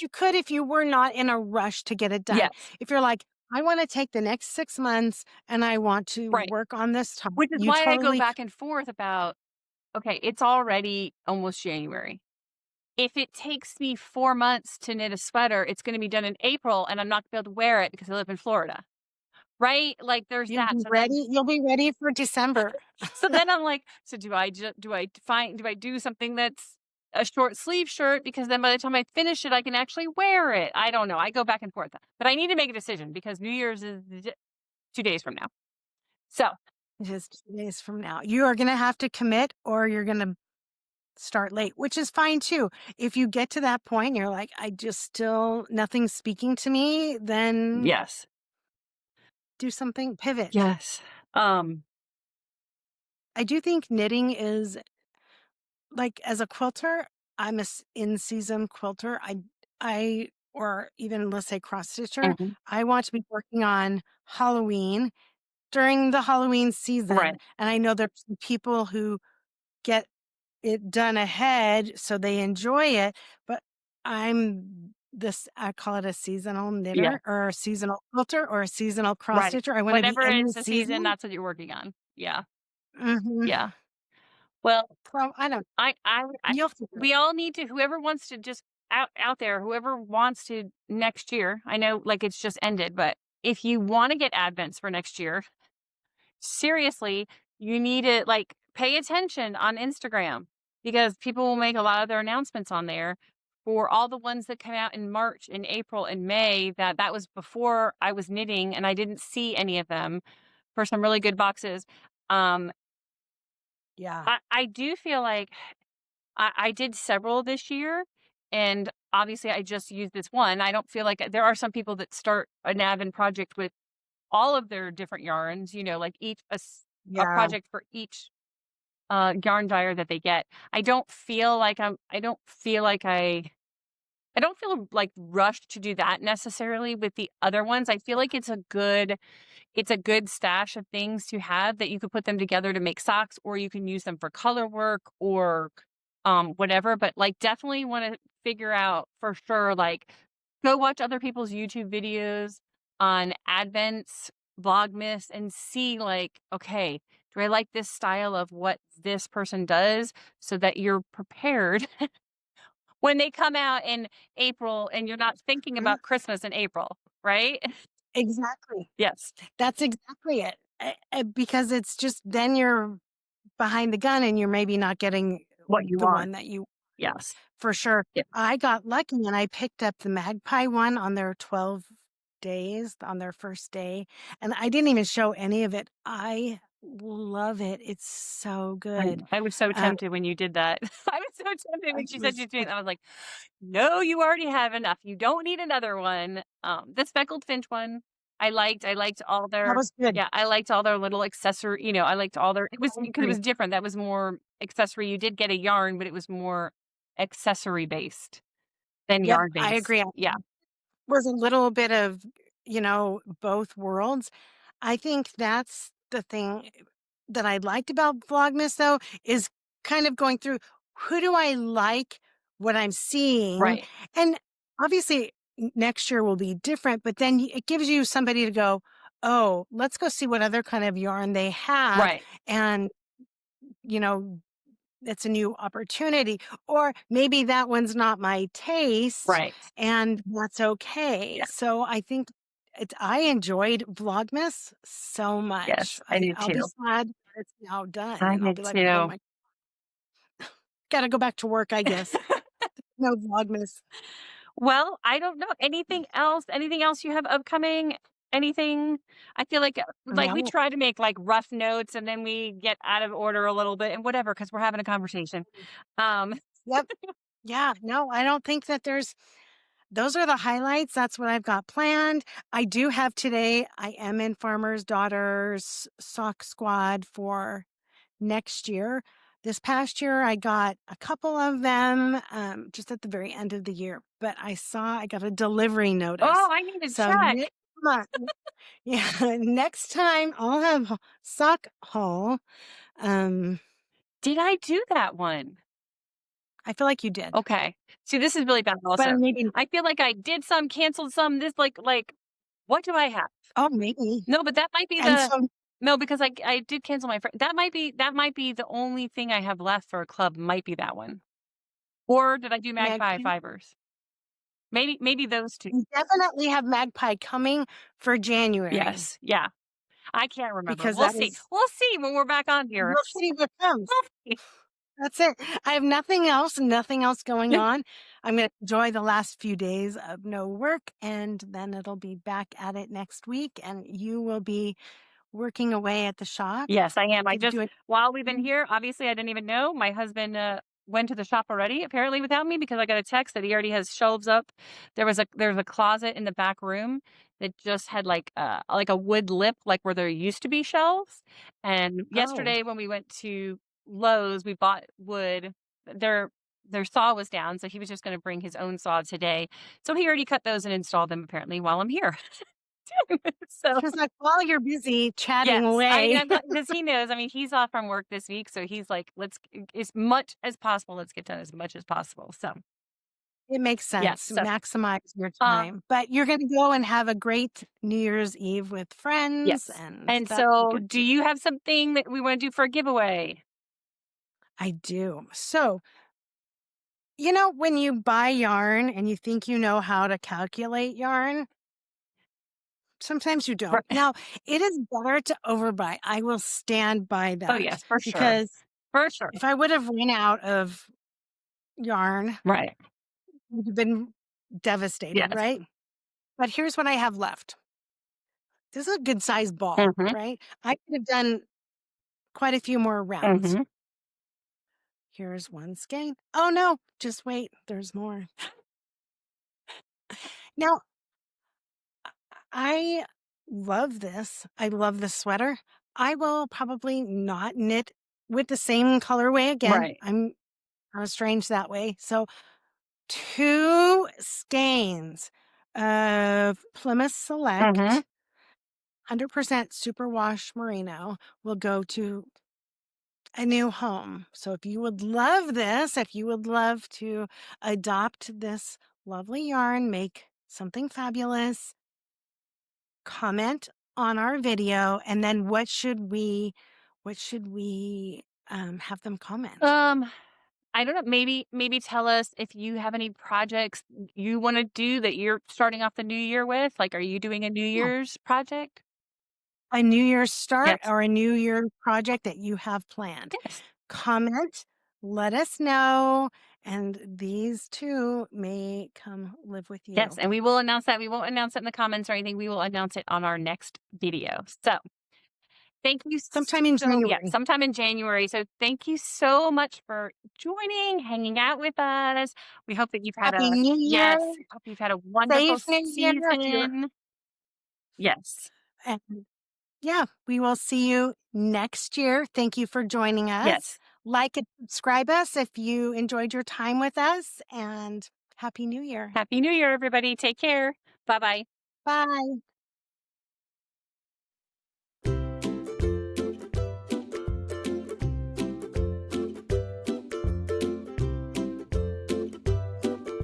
You could if you were not in a rush to get it done. Yes. If you're like, I want to take the next 6 months and I want to Right. work on this time, Which is you why I go totally back and forth about, okay, it's already almost January. If it takes me 4 months to knit a sweater, it's gonna be done in April, and I'm not gonna be able to wear it because I live in Florida, right? Like, there's you'll that. be ready. You'll be ready for December. So then I'm like, so do I do something that's a short sleeve shirt because then by the time I finish it, I can actually wear it? I don't know. I go back and forth, but I need to make a decision because New Year's is 2 days from now. So, It is 2 days from now. You are going to have to commit or you're going to start late, which is fine too. If you get to that point, you're like, I just still, nothing's speaking to me, then yes. do something, pivot. Yes. Um, I do think knitting is like as a quilter, I'm a in season quilter. Or even let's say cross stitcher, mhm, I want to be working on Halloween during the Halloween season. right. And I know there's some people who get it done ahead so they enjoy it, but I call it a seasonal Yeah. knitter or a seasonal quilter or a seasonal cross Right. stitcher. I want to be Whatever in the is the season, season. that's what you're working on. Yeah. Hmm. Yeah. Well, So I don't, you'll figure it we all need to, whoever wants to just out there, whoever wants to next year, I know like it's just ended, but if you want to get advents for next year, seriously, you need to like pay attention on Instagram because people will make a lot of their announcements on there for all the ones that come out in March and April and May that was before I was knitting and I didn't see any of them for some really good boxes. Um, Yeah. I do feel like I did several this year, and obviously I just used this one. I don't feel like there are some people that start a Navin project with all of their different yarns, like a Yeah. project for each yarn dyer that they get. I don't feel like I don't feel like rushed to do that necessarily with the other ones. I feel like it's a good stash of things to have that you could put them together to make socks, or you can use them for color work or whatever. But like definitely want to figure out for sure, like go watch other people's YouTube videos on Advents, Vlogmas, and see like, okay, do I like this style of what this person does so that you're prepared when they come out in April and you're not thinking Mhm. about Christmas in April, right? Exactly. Yes. That's exactly it. Because it's just then you're behind the gun and you're maybe not getting What you the want. one that you Yes. for sure. Yeah. I got lucky and I picked up the magpie one on their 12 days, on their first day, and I didn't even show any of it. I love it. It's so good. I was so Um, tempted when you did that. I was so tempted when it she said was she's doing like that. I was like, "No, you already have enough. You don't need another one." The speckled finch one, I liked all that their was good. yeah, I liked all their little accessory, I liked all their it was I because it agree. was different. That was more accessory. You did get a yarn, but it was more accessory based than Yep, yarn I based. agree. Yeah. Was a little bit of, both worlds. I think that's the thing that I liked about Vlogmas though, is kind of going through who do I like what I'm seeing? Right. And obviously next year will be different, but then it gives you somebody to go, oh, let's go see what other kind of yarn they have. Right. And, you know, it's a new opportunity. Or maybe that one's not my taste Right. and that's okay. Yeah. So I think I enjoyed Vlogmas so much. Yes, I did I'll be too. sad that it's now done I and I'll did be like, what am too. I gotta go back to work, I guess. No Vlogmas. Well, I don't know. Anything else? Anything else you have upcoming? Anything? I feel like we No. try to make like rough notes and then we get out of order a little bit and whatever because we're having a conversation. Um, Yep. Yeah. No, I don't think that those are the highlights. That's what I've got planned. I do have today, I am in Farmer's Daughter's sock squad for next year. This past year, I got a couple of them just at the very end of the year, but I got a delivery oh, notice. I need to So check. yeah, next time I'll have sock haul. Um, Did I do that one? I feel like you did, Okay. See, this is really bad but also. maybe, I feel like I did some, canceled some, this like what do I have? oh, maybe. No, but that might be And the so no, because I did cancel my friend. That might be the only thing I have left for a club might be that one. Or did I do Magpie Magpie, Fibers? Maybe those 2. you definitely have Magpie coming for January Yes, yeah. I can't remember. because We'll that see. is, We'll see when we're back on here. we'll see what comes. We'll see. That's it. I have nothing else going on. I'm going to enjoy the last few days of no work and then it'll be back at it next week and you will be working away at the shop. Yes, I am. I just Doing while we've been here, obviously, I didn't even know. My husband, went to the shop already, apparently without me because I got a text that he already has shelves up. There was a closet in the back room that just had, like a wood lip, like, where there used to be shelves, and oh, yesterday when we went to Lowe's, we bought wood. Their saw was down, so he was just gonna bring his own saw today. So he already cut those and installed them apparently while I'm here. So because like while you're busy chatting yes, I mean, away, I'm glad because he knows. I mean, he's off from work this week, so he's like, "Let's as much as possible. Let's get done as much as possible." So it makes yes, sense. so Maximize your um, time. But you're going to go and have a great New Year's Eve with friends yes, and and that'll be so good do too. you have something that we want to do for a giveaway? I do. So, when you buy yarn and you think you know how to calculate yarn, sometimes you don't. Right. Now, it is better to overbuy. I will stand by Oh that yes, for sure, because for sure. if I would have run out of yarn, I Right. would have been devastated, Yes. right? But here's what I have left. This is a good sized ball, Mm-hmm. right? I could have done quite a few more rounds. Mm-hmm. Here's one skein. Oh no, just wait, there's more. Now, I love this. I love this sweater. I will probably not knit with the same colorway again. Right. I'm kind of strange that way. So 2 skeins of Plymouth Mhm. Select 100% superwash merino will go to a new home. So if you would love this, if you would love to adopt this lovely yarn, make something fabulous, comment on our video, and then what should we have them comment? Um, I don't know, maybe tell us if you have any projects you wanna do that you're starting off the new year with, like, are you doing a New Yeah. Year's project? A New Year's start Yes. or a New Year project that you have planned. Yes. Comment, let us know, and these two may come live with Yes, you. and we will announce that. We won't announce it in the comments or anything. We will announce it on our next video. So, thank you Sometime in yeah, January. sometime in January. So, thank you so much for joining, hanging out with us. We hope that you've had Happy a New Year. yes, hope you've had a wonderful Safe New Year if you're season. Yes. and yeah, we will see you next year. Thank you for joining us. Yes. Like and subscribe us if you enjoyed your time with us, and Happy New Year. Happy New Year, everybody. Take care. Bye-bye. Bye.